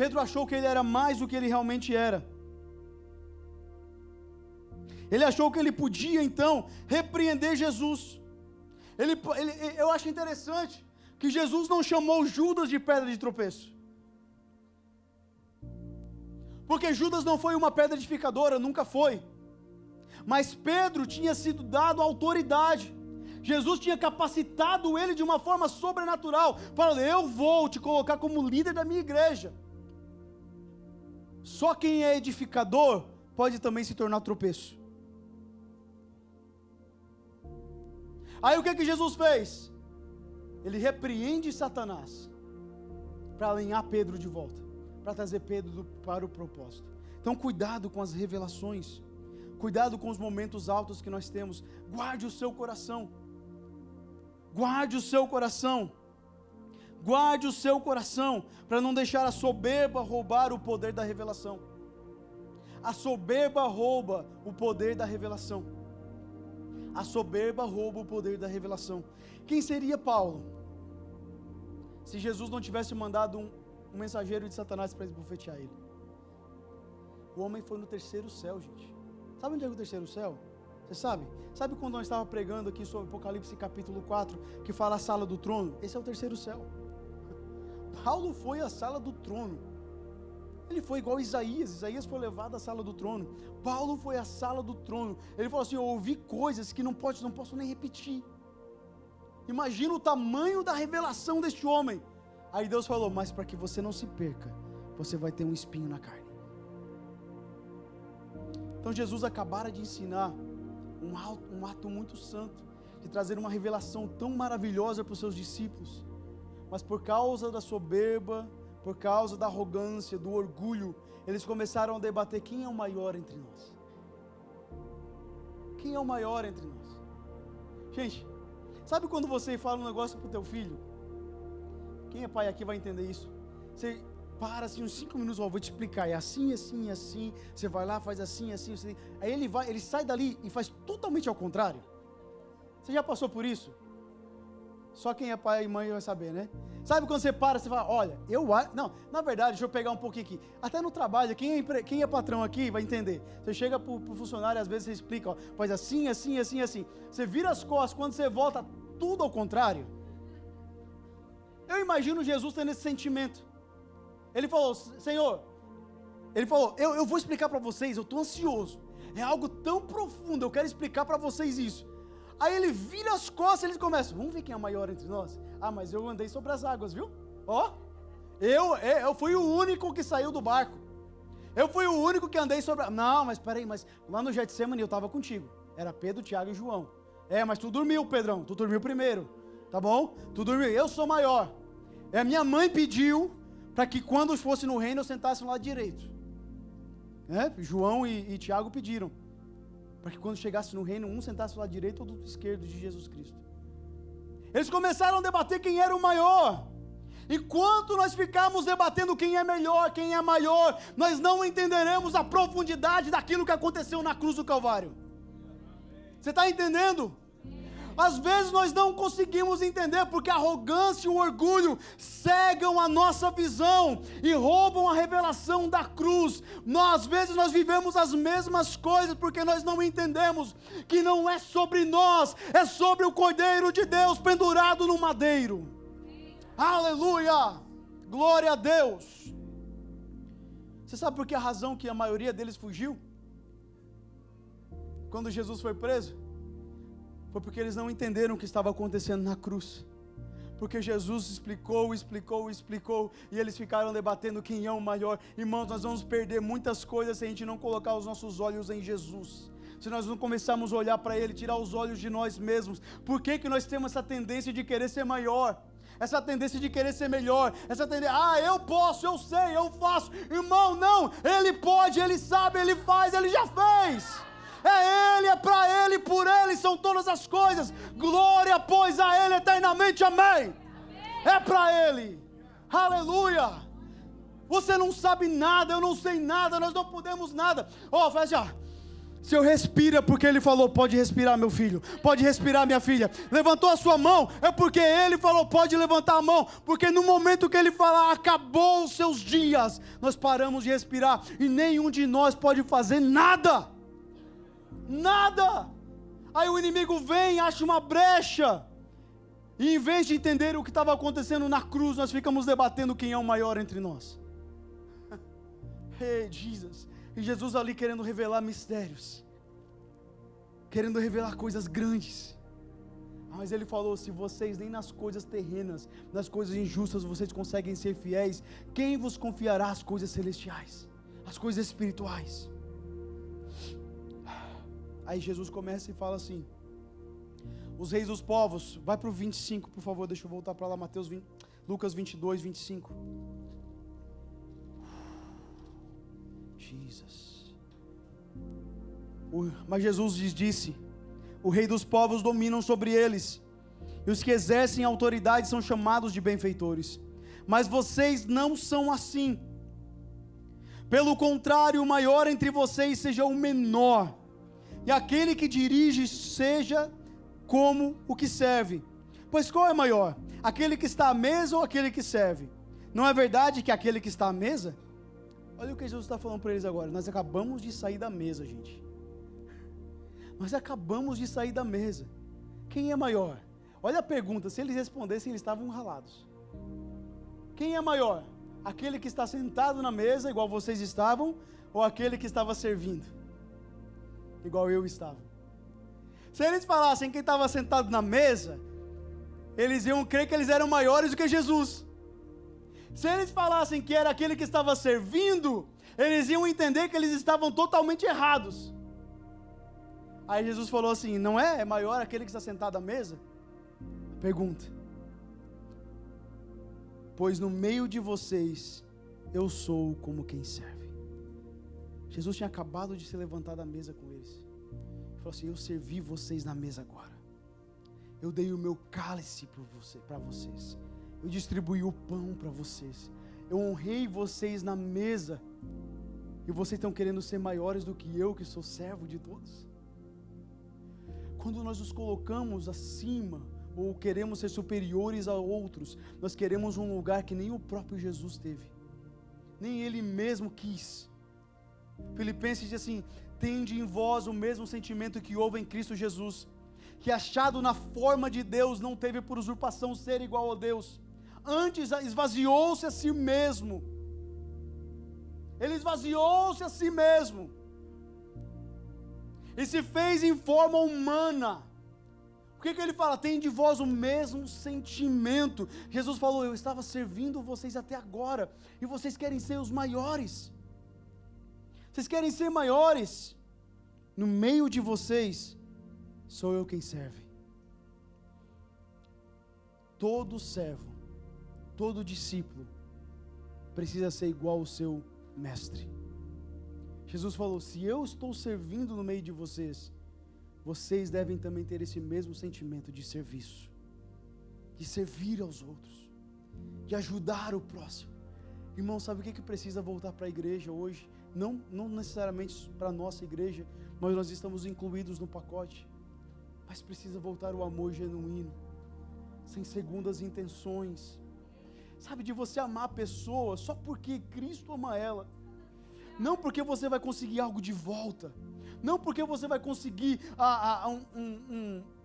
S1: Pedro achou que ele era mais do que ele realmente era. Ele achou que ele podia, então, repreender Jesus. Eu acho interessante que Jesus não chamou Judas de pedra de tropeço. Porque Judas não foi uma pedra edificadora, nunca foi. Mas Pedro tinha sido dado autoridade. Jesus tinha capacitado ele de uma forma sobrenatural, falando: eu vou te colocar como líder da minha igreja. Só quem é edificador pode também se tornar tropeço. Aí o que Jesus fez? Ele repreende Satanás para alinhar Pedro de volta, para trazer Pedro para o propósito. Então cuidado com as revelações, cuidado com os momentos altos que nós temos. Guarde o seu coração, guarde o seu coração, guarde o seu coração, para não deixar a soberba roubar o poder da revelação. A soberba rouba o poder da revelação. A soberba rouba o poder da revelação. Quem seria Paulo se Jesus não tivesse mandado um mensageiro de Satanás para esbofetear ele? O homem foi no terceiro céu, gente. Sabe onde é o terceiro céu? Você sabe? Sabe quando nós estávamos pregando aqui sobre Apocalipse capítulo 4, que fala a sala do trono? Esse é o terceiro céu. Paulo foi à sala do trono. Ele foi igual Isaías foi levado à sala do trono. Paulo foi à sala do trono. Ele falou assim: eu ouvi coisas que não posso nem repetir. Imagina o tamanho da revelação deste homem. Aí Deus falou: mas para que você não se perca, você vai ter um espinho na carne. Então Jesus acabara de ensinar um ato muito santo, de trazer uma revelação tão maravilhosa para os seus discípulos. Mas por causa da soberba, por causa da arrogância, do orgulho, eles começaram a debater quem é o maior entre nós. Quem é o maior entre nós? Gente, sabe quando você fala um negócio para o teu filho? Quem é pai aqui vai entender isso. Você para assim uns 5 minutos, vou te explicar, é assim, assim, assim, você vai lá, faz assim, assim, assim. Aí ele sai dali e faz totalmente ao contrário. Você já passou por isso? Só quem é pai e mãe vai saber, né? Sabe quando você para, você fala: olha, não, na verdade, deixa eu pegar um pouquinho aqui. Até no trabalho, quem é patrão aqui vai entender. Você chega pro funcionário, às vezes você explica, ó, faz assim, assim, assim, assim. Você vira as costas, quando você volta, tudo ao contrário. Eu imagino Jesus tendo esse sentimento. Ele falou: Senhor, eu vou explicar para vocês, eu estou ansioso. É algo tão profundo, eu quero explicar para vocês isso. Aí ele vira as costas e eles começam: vamos ver quem é maior entre nós? Ah, mas eu andei sobre as águas, viu? Ó, eu fui o único que saiu do barco. Eu fui o único que andei sobre... Não, mas peraí, mas lá no Getsemane eu estava contigo. Era Pedro, Tiago e João. Mas tu dormiu, Pedrão, tu dormiu primeiro, tá bom? Tu dormiu, eu sou maior. Minha mãe pediu para que quando fosse no reino eu sentasse no lado direito. João e Tiago pediram para que quando chegasse no reino, um sentasse do lado direito ou do esquerdo de Jesus Cristo. Eles começaram a debater quem era o maior. Enquanto nós ficarmos debatendo quem é melhor, quem é maior, nós não entenderemos a profundidade daquilo que aconteceu na cruz do Calvário. Você está entendendo? Às vezes nós não conseguimos entender, porque a arrogância e o orgulho cegam a nossa visão e roubam a revelação da cruz. Às vezes nós vivemos as mesmas coisas, porque nós não entendemos que não é sobre nós, é sobre o Cordeiro de Deus pendurado no madeiro. Aleluia! Glória a Deus! Você sabe por que a razão que a maioria deles fugiu? Quando Jesus foi preso? Foi porque eles não entenderam o que estava acontecendo na cruz. Porque Jesus explicou, e eles ficaram debatendo quem é o maior. Irmãos, nós vamos perder muitas coisas se a gente não colocar os nossos olhos em Jesus. Se nós não começarmos a olhar para Ele, tirar os olhos de nós mesmos. Por que nós temos essa tendência de querer ser maior? Essa tendência de querer ser melhor, essa tendência, eu posso, eu sei, eu faço. Irmão, não, Ele pode, Ele sabe, Ele faz, Ele já fez. É Ele, é para Ele, por Ele são todas as coisas. Glória, pois, a Ele eternamente, amém. É para Ele, aleluia. Você não sabe nada, eu não sei nada, nós não podemos nada. Faz assim, se eu respiro é porque Ele falou, pode respirar meu filho, pode respirar minha filha. Levantou a sua mão, é porque Ele falou, pode levantar a mão. Porque no momento que Ele falar, acabou os seus dias, nós paramos de respirar. E nenhum de nós pode fazer nada. Nada. Aí o inimigo vem, acha uma brecha. E em vez de entender o que estava acontecendo na cruz, nós ficamos debatendo quem é o maior entre nós. Hey, Jesus. E Jesus ali querendo revelar mistérios, querendo revelar coisas grandes. Mas Ele falou, se vocês nem nas coisas terrenas, nas coisas injustas vocês conseguem ser fiéis, quem vos confiará as coisas celestiais, as coisas espirituais? Aí Jesus começa e fala assim, os reis dos povos, vai para o 25 por favor, deixa eu voltar para lá, Lucas 22, 25. Jesus. Mas Jesus lhes disse, o rei dos povos dominam sobre eles, e os que exercem autoridade são chamados de benfeitores, mas vocês não são assim. Pelo contrário, o maior entre vocês seja o menor, e aquele que dirige seja como o que serve. Pois qual é maior? Aquele que está à mesa ou aquele que serve? Não é verdade que aquele que está à mesa? Olha o que Jesus está falando para eles agora. Nós acabamos de sair da mesa, gente. Nós acabamos de sair da mesa. Quem é maior? Olha a pergunta, se eles respondessem, eles estavam ralados. Quem é maior? Aquele que está sentado na mesa, igual vocês estavam, ou aquele que estava servindo, igual eu estava? Se eles falassem quem estava sentado na mesa, eles iam crer que eles eram maiores do que Jesus. Se eles falassem que era aquele que estava servindo, eles iam entender que eles estavam totalmente errados. Aí Jesus falou assim, não é maior aquele que está sentado à mesa? Pergunta. Pois no meio de vocês, eu sou como quem serve. Jesus tinha acabado de se levantar da mesa com eles. Ele falou assim, eu servi vocês na mesa agora. Eu dei o meu cálice para vocês. Eu distribuí o pão para vocês. Eu honrei vocês na mesa. E vocês estão querendo ser maiores do que eu, que sou servo de todos? Quando nós nos colocamos acima, ou queremos ser superiores a outros, nós queremos um lugar que nem o próprio Jesus teve, nem Ele mesmo quis. Filipenses diz assim, tende em vós o mesmo sentimento que houve em Cristo Jesus, que achado na forma de Deus, não teve por usurpação ser igual a Deus, antes esvaziou-se a si mesmo. Ele esvaziou-se a si mesmo e se fez em forma humana. Por que ele fala, tem de vós o mesmo sentimento? Jesus falou, eu estava servindo vocês até agora, e vocês querem ser os maiores. Vocês querem ser maiores. No meio de vocês, sou eu quem serve. Todo servo, todo discípulo, precisa ser igual ao seu mestre. Jesus falou, se eu estou servindo no meio de vocês, vocês devem também ter esse mesmo sentimento de serviço, de servir aos outros, de ajudar o próximo. Irmão, sabe o que precisa voltar para a igreja hoje? Não necessariamente para a nossa igreja, mas nós estamos incluídos no pacote. Mas precisa voltar o amor genuíno, sem segundas intenções. Sabe, de você amar a pessoa só porque Cristo ama ela. Não porque você vai conseguir algo de volta. Não porque você vai conseguir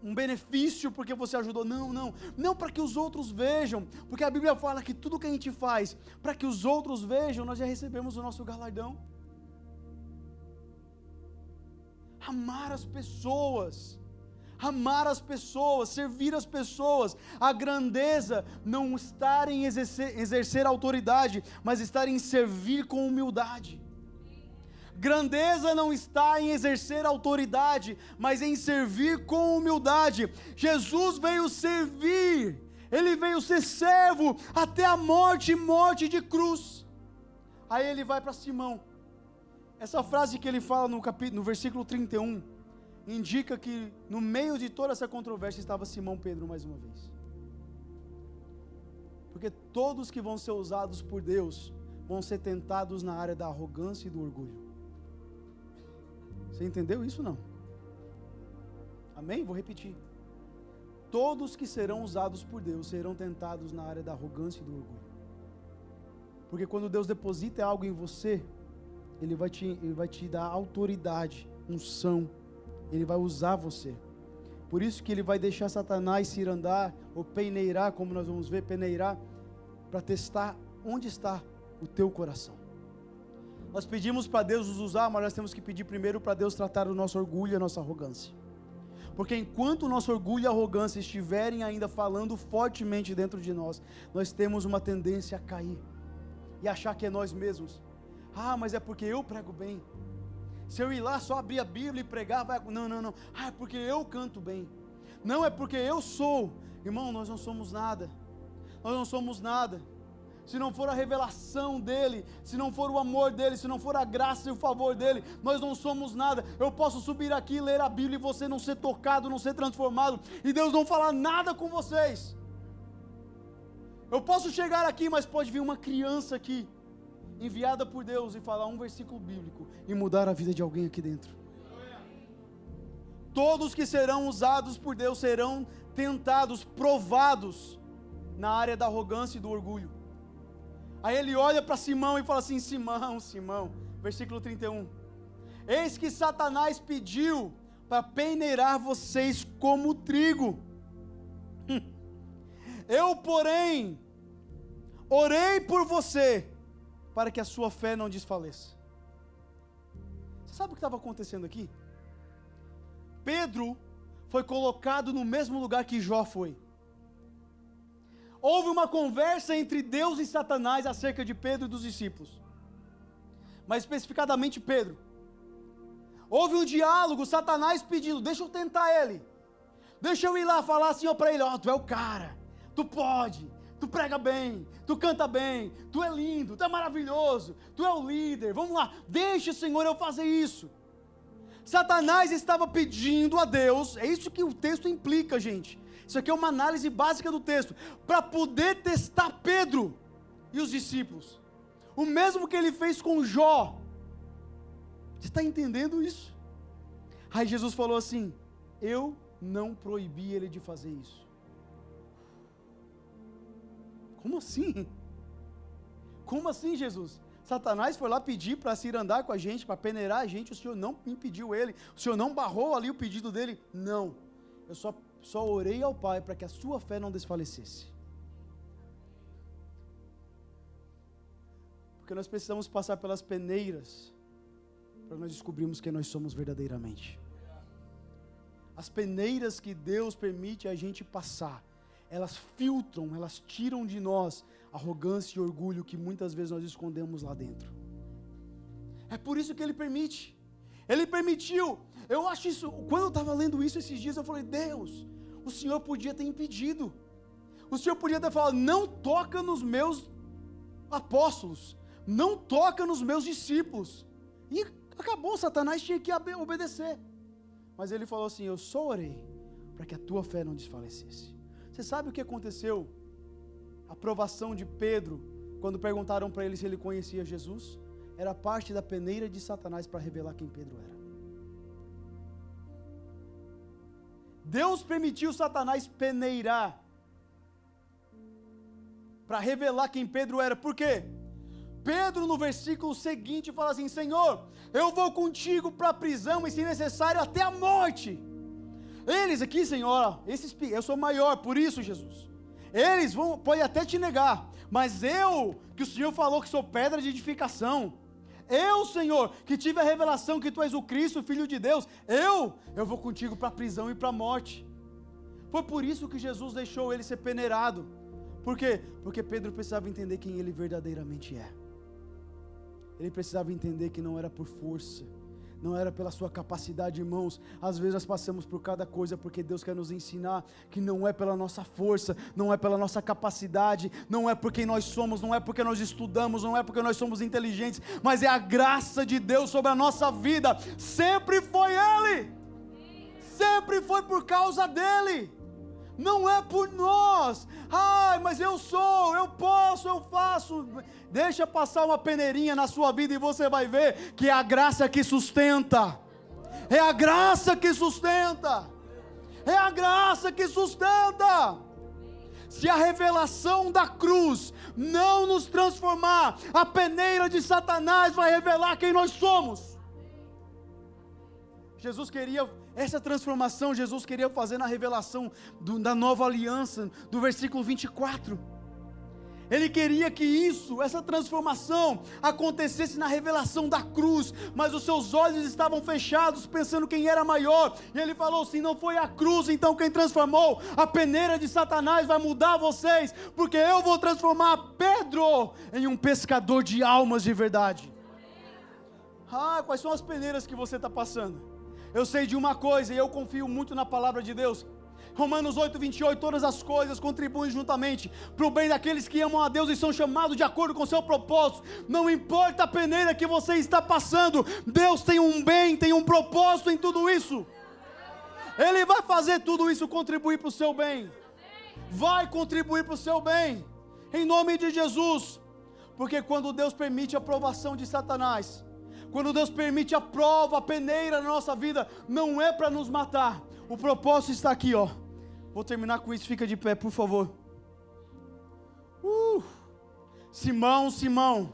S1: um benefício porque você ajudou. Não para que os outros vejam. Porque a Bíblia fala que tudo que a gente faz para que os outros vejam, nós já recebemos o nosso galardão. Amar as pessoas, servir as pessoas. A grandeza não está em exercer autoridade, mas está em servir com humildade. Grandeza não está em exercer autoridade, mas em servir com humildade. Jesus veio servir, Ele veio ser servo até a morte de cruz. Aí Ele vai para Simão, Essa frase que ele fala no versículo 31, indica que no meio de toda essa controvérsia estava Simão Pedro mais uma vez. Porque todos que vão ser usados por Deus vão ser tentados na área da arrogância e do orgulho. Você entendeu isso não? Amém? Vou repetir. Todos que serão usados por Deus serão tentados na área da arrogância e do orgulho. Porque quando Deus deposita algo em você, Ele vai te dar autoridade, unção, Ele vai usar você. Por isso que Ele vai deixar Satanás cirandar, ou peneirar, como nós vamos ver, peneirar, para testar onde está o teu coração. Nós pedimos para Deus nos usar, mas nós temos que pedir primeiro para Deus tratar o nosso orgulho e a nossa arrogância. Porque enquanto o nosso orgulho e a arrogância estiverem ainda falando fortemente dentro de nós, nós temos uma tendência a cair e achar que é nós mesmos. Ah, mas é porque eu prego bem. Se eu ir lá só abrir a Bíblia e pregar, vai... Não. Ah, é porque eu canto bem. Não, é porque eu sou. Irmão, nós não somos nada. Nós não somos nada. Se não for a revelação dEle, se não for o amor dEle, se não for a graça e o favor dEle, nós não somos nada. Eu posso subir aqui e ler a Bíblia e você não ser tocado, não ser transformado, e Deus não falar nada com vocês. Eu posso chegar aqui, mas pode vir uma criança aqui, enviada por Deus, e falar um versículo bíblico, e mudar a vida de alguém aqui dentro. Todos que serão usados por Deus serão tentados, provados, na área da arrogância e do orgulho. Aí ele olha para Simão e fala assim: Simão, versículo 31, eis que Satanás pediu para peneirar vocês como trigo. Eu, porém, orei por você, para que a sua fé não desfaleça. Você sabe o que estava acontecendo aqui? Pedro foi colocado no mesmo lugar que Jó foi. Houve uma conversa entre Deus e Satanás acerca de Pedro e dos discípulos, mas especificadamente Pedro. Houve um diálogo, Satanás pedindo: deixa eu tentar ele, deixa eu ir lá falar assim para ele: ó, tu é o cara, tu pode, tu prega bem, tu canta bem, tu é lindo, tu é maravilhoso, tu é o líder, vamos lá, deixa, Senhor, eu fazer isso. Satanás estava pedindo a Deus, é isso que o texto implica, gente. Isso aqui é uma análise básica do texto, para poder testar Pedro e os discípulos. O mesmo que ele fez com Jó. Você está entendendo isso? Aí Jesus falou assim: eu não proibi ele de fazer isso. Como assim? Como assim, Jesus? Satanás foi lá pedir para cirandar com a gente, para peneirar a gente, o Senhor não impediu ele, o Senhor não barrou ali o pedido dele. Não, eu só orei ao Pai para que a sua fé não desfalecesse. Porque nós precisamos passar pelas peneiras para nós descobrirmos quem nós somos verdadeiramente. As peneiras que Deus permite a gente passar, elas filtram, elas tiram de nós arrogância e orgulho que muitas vezes nós escondemos lá dentro. É por isso que Ele permite. Ele permitiu. Eu acho isso, quando eu estava lendo isso esses dias, eu falei: Deus, o Senhor podia ter impedido. O Senhor podia ter falado: não toca nos meus apóstolos, não toca nos meus discípulos. E acabou, Satanás tinha que obedecer. Mas Ele falou assim: eu só orei para que a tua fé não desfalecesse. Você sabe o que aconteceu? A provação de Pedro, quando perguntaram para ele se ele conhecia Jesus, era parte da peneira de Satanás para revelar quem Pedro era. Deus permitiu Satanás peneirar para revelar quem Pedro era. Por quê? Pedro, no versículo seguinte, fala assim: Senhor, eu vou contigo para a prisão e, se necessário, até a morte. Eles aqui, Senhor, eu sou maior, por isso, Jesus, eles podem até te negar, mas eu, que o Senhor falou que sou pedra de edificação, eu, Senhor, que tive a revelação que Tu és o Cristo, o Filho de Deus, eu vou contigo para a prisão e para a morte. Foi por isso que Jesus deixou ele ser peneirado. Por quê? Porque Pedro precisava entender quem ele verdadeiramente é. Ele precisava entender que não era por força, não era pela sua capacidade, irmãos. Às vezes nós passamos por cada coisa porque Deus quer nos ensinar que não é pela nossa força, não é pela nossa capacidade, não é por quem nós somos, não é porque nós estudamos, não é porque nós somos inteligentes, mas é a graça de Deus sobre a nossa vida. Sempre foi Ele, sempre foi por causa dEle, não é por nós. Ai, mas eu sou, eu posso, eu faço. Deixa passar uma peneirinha na sua vida e você vai ver que é a graça que sustenta. É a graça que sustenta. É a graça que sustenta. Se a revelação da cruz não nos transformar, a peneira de Satanás vai revelar quem nós somos. Jesus queria essa transformação, Jesus queria fazer na revelação da nova aliança, do versículo 24. Ele queria que essa transformação acontecesse na revelação da cruz, mas os seus olhos estavam fechados, pensando quem era maior, e ele falou: se não foi a cruz, então quem transformou a peneira de Satanás vai mudar vocês, porque eu vou transformar Pedro em um pescador de almas de verdade. Quais são as peneiras que você está passando? Eu sei de uma coisa, e eu confio muito na palavra de Deus. Romanos 8, 28, todas as coisas contribuem juntamente para o bem daqueles que amam a Deus e são chamados de acordo com o seu propósito. Não importa a peneira que você está passando, Deus tem um bem, tem um propósito em tudo isso. Ele vai fazer tudo isso contribuir para o seu bem. Vai contribuir para o seu bem, em nome de Jesus. Porque quando Deus permite a provação de Satanás, quando Deus permite a prova, a peneira na nossa vida, não é para nos matar. O propósito está aqui, ó. Vou terminar com isso, fica de pé, por favor. Simão, Simão,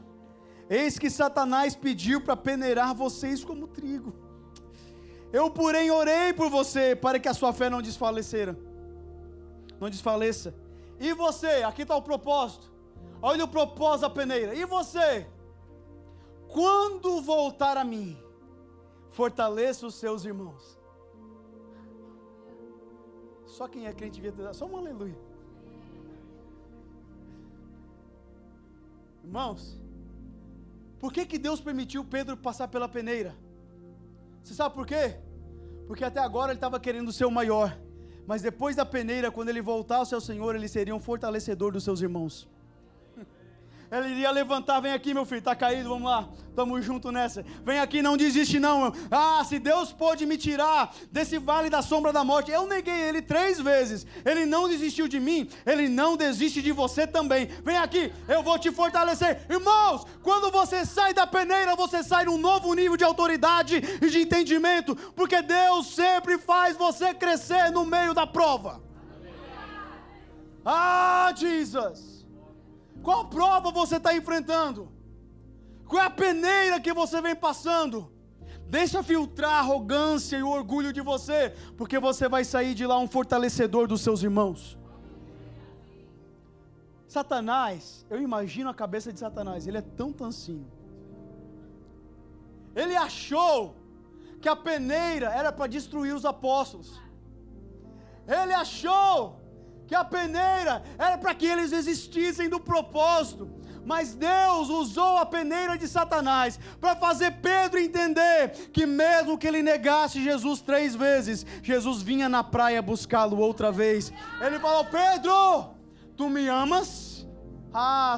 S1: eis que Satanás pediu para peneirar vocês como trigo. Eu, porém, orei por você, para que a sua fé não desfaleça. E você, aqui está o propósito. Olha o propósito da peneira. E você, quando voltar a mim, fortaleça os seus irmãos. Só quem é crente devia ter, só um aleluia. Irmãos, por que Deus permitiu Pedro passar pela peneira? Você sabe por quê? Porque até agora ele estava querendo ser o maior, mas depois da peneira, quando ele voltasse ao Senhor, ele seria um fortalecedor dos seus irmãos. Ele iria levantar: vem aqui, meu filho, está caído, vamos lá, estamos juntos nessa, vem aqui, não desiste não. Se Deus pôde me tirar desse vale da sombra da morte, eu neguei Ele 3 vezes, Ele não desistiu de mim, Ele não desiste de você também. Vem aqui, eu vou te fortalecer. Irmãos, quando você sai da peneira, você sai num novo nível de autoridade e de entendimento, porque Deus sempre faz você crescer no meio da prova. Jesus! Qual prova você está enfrentando? Qual é a peneira que você vem passando? Deixa filtrar a arrogância e o orgulho de você, porque você vai sair de lá um fortalecedor dos seus irmãos. Satanás, eu imagino a cabeça de Satanás, ele é tão tancinho. Ele achou que a peneira era para destruir os apóstolos. Ele achou que a peneira era para que eles desistissem do propósito, mas Deus usou a peneira de Satanás para fazer Pedro entender que mesmo que ele negasse Jesus 3 vezes, Jesus vinha na praia buscá-lo outra vez. Ele falou: Pedro, tu me amas?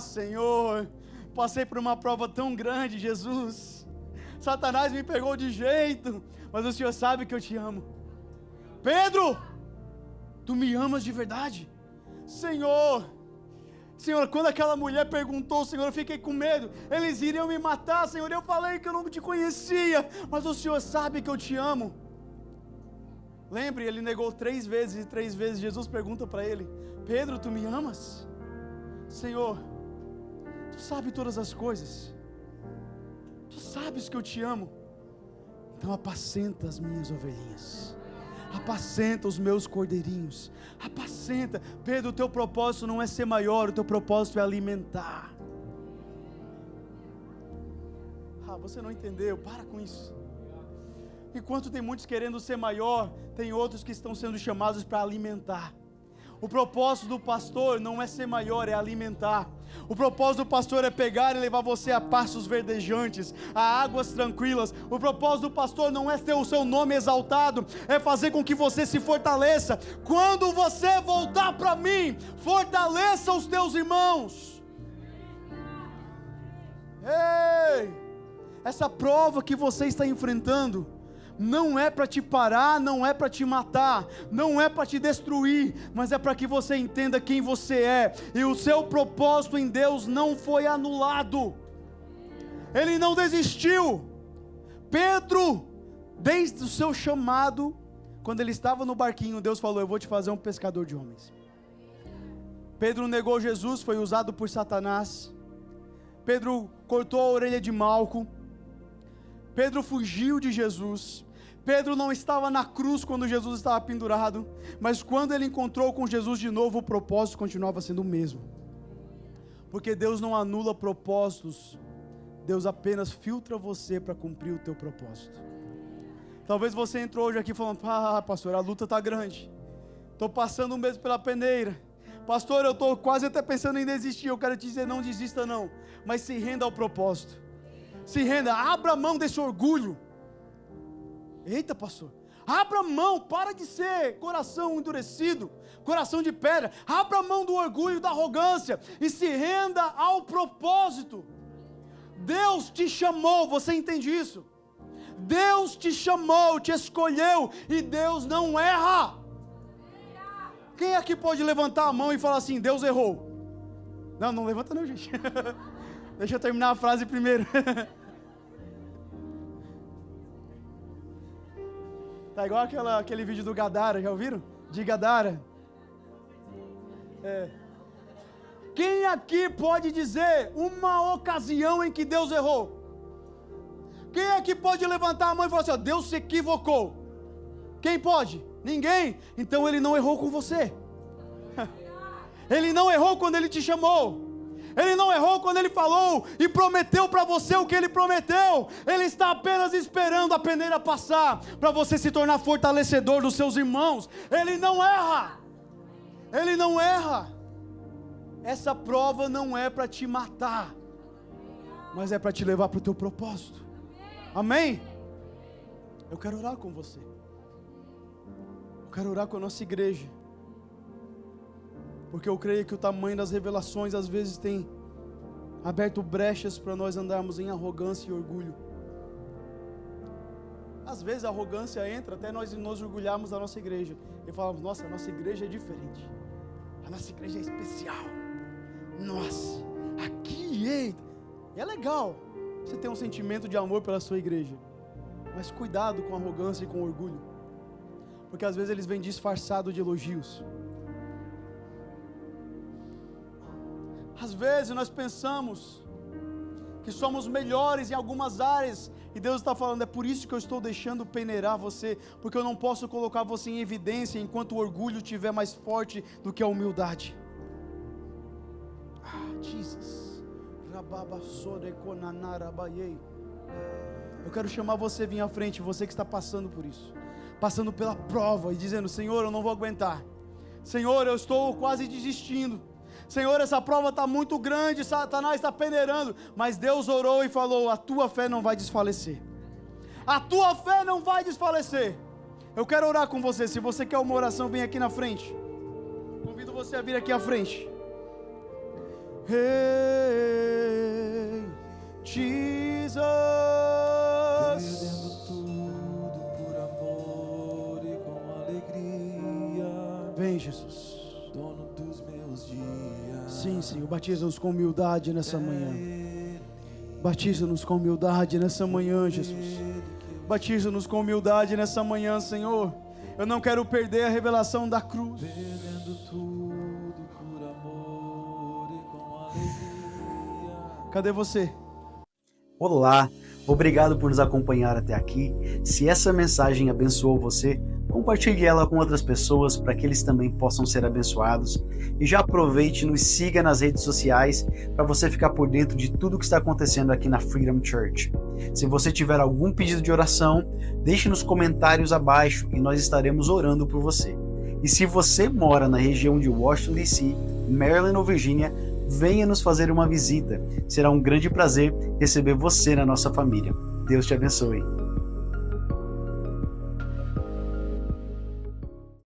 S1: Senhor, passei por uma prova tão grande, Jesus, Satanás me pegou de jeito, mas o Senhor sabe que eu te amo. Pedro, tu me amas de verdade? Senhor, quando aquela mulher perguntou, Senhor, eu fiquei com medo, eles iriam me matar, Senhor, eu falei que eu não te conhecia, mas o Senhor sabe que eu te amo. Lembre, ele negou 3 vezes, e 3 vezes Jesus pergunta para ele: Pedro, tu me amas? Senhor, tu sabes todas as coisas, tu sabes que eu te amo, então apacenta as minhas ovelhinhas, apacenta os meus cordeirinhos, apacenta. Pedro, o teu propósito não é ser maior, o teu propósito é alimentar. Você não entendeu, para com isso. Enquanto tem muitos querendo ser maior, tem outros que estão sendo chamados para alimentar. O propósito do pastor não é ser maior, é alimentar. O propósito do pastor é pegar e levar você a pastos verdejantes, a águas tranquilas. O propósito do pastor não é ter o seu nome exaltado, é fazer com que você se fortaleça. Quando você voltar para mim, fortaleça os teus irmãos. Ei, essa prova que você está enfrentando não é para te parar, não é para te matar, não é para te destruir, mas é para que você entenda quem você é, e o seu propósito em Deus não foi anulado. Ele não desistiu. Pedro, desde o seu chamado, quando ele estava no barquinho, Deus falou: eu vou te fazer um pescador de homens. Pedro negou Jesus, foi usado por Satanás. Pedro cortou a orelha de Malco. Pedro fugiu de Jesus. Pedro não estava na cruz quando Jesus estava pendurado, mas quando ele encontrou com Jesus de novo, o propósito continuava sendo o mesmo. Porque Deus não anula propósitos, Deus apenas filtra você para cumprir o teu propósito. Talvez você entrou hoje aqui falando: pastor, a luta está grande, estou passando um mês pela peneira, pastor, eu estou quase até pensando em desistir. Eu quero te dizer: não desista não, mas se renda ao propósito, se renda, abra mão desse orgulho. Eita, pastor, abra mão, para de ser coração endurecido, coração de pedra, abra mão do orgulho, da arrogância, e se renda ao propósito. Deus te chamou, você entende isso? Deus te chamou, te escolheu, e Deus não erra. Quem aqui pode levantar a mão e falar assim: Deus errou? Não, não levanta não, gente. Deixa eu terminar a frase primeiro. Tá igual aquele vídeo do Gadara, já ouviram? De Gadara. Quem aqui pode dizer uma ocasião em que Deus errou? Quem aqui pode levantar a mão e falar assim: ó, Deus se equivocou? Quem pode? Ninguém. Então ele não errou com você. Ele não errou quando ele te chamou. Ele não errou quando ele falou e prometeu para você o que ele prometeu. Ele está apenas esperando a peneira passar para você se tornar fortalecedor dos seus irmãos. Ele não erra. Ele não erra. Essa prova não é para te matar, mas é para te levar para o teu propósito. Amém? Eu quero orar com você. Eu quero orar com a nossa igreja. Porque eu creio que o tamanho das revelações às vezes tem aberto brechas para nós andarmos em arrogância e orgulho. Às vezes a arrogância entra até nós nos orgulharmos da nossa igreja e falamos: nossa, a nossa igreja é diferente, a nossa igreja é especial, nossa, aqui, eita. E é legal você ter um sentimento de amor pela sua igreja, mas cuidado com a arrogância e com o orgulho, porque às vezes eles vêm disfarçados de elogios. Às vezes nós pensamos que somos melhores em algumas áreas, e Deus está falando: é por isso que eu estou deixando peneirar você, porque eu não posso colocar você em evidência enquanto o orgulho estiver mais forte do que a humildade. Jesus. Eu quero chamar você a vir à frente, você que está passando por isso, passando pela prova e dizendo: Senhor, eu não vou aguentar, Senhor, eu estou quase desistindo, Senhor, essa prova está muito grande, Satanás está peneirando. Mas Deus orou e falou: a tua fé não vai desfalecer. A tua fé não vai desfalecer. Eu quero orar com você. Se você quer uma oração, vem aqui na frente. Convido você a vir aqui à frente. Hey, Jesus.
S2: Perdendo tudo por amor e com alegria.
S1: Vem, Jesus.
S2: Dono dos meus dias.
S1: Sim, Senhor, batiza-nos com humildade nessa manhã. Batiza-nos com humildade nessa manhã, Jesus. Batiza-nos com humildade nessa manhã, Senhor. Eu não quero perder a revelação da cruz.
S2: Perdendo tudo por amor e com alegria.
S1: Cadê você?
S3: Olá, obrigado por nos acompanhar até aqui. Se essa mensagem abençoou você, compartilhe ela com outras pessoas para que eles também possam ser abençoados. E já aproveite e nos siga nas redes sociais para você ficar por dentro de tudo que está acontecendo aqui na Freedom Church. Se você tiver algum pedido de oração, deixe nos comentários abaixo e nós estaremos orando por você. E se você mora na região de Washington, D.C., Maryland ou Virgínia, venha nos fazer uma visita. Será um grande prazer receber você na nossa família. Deus te abençoe.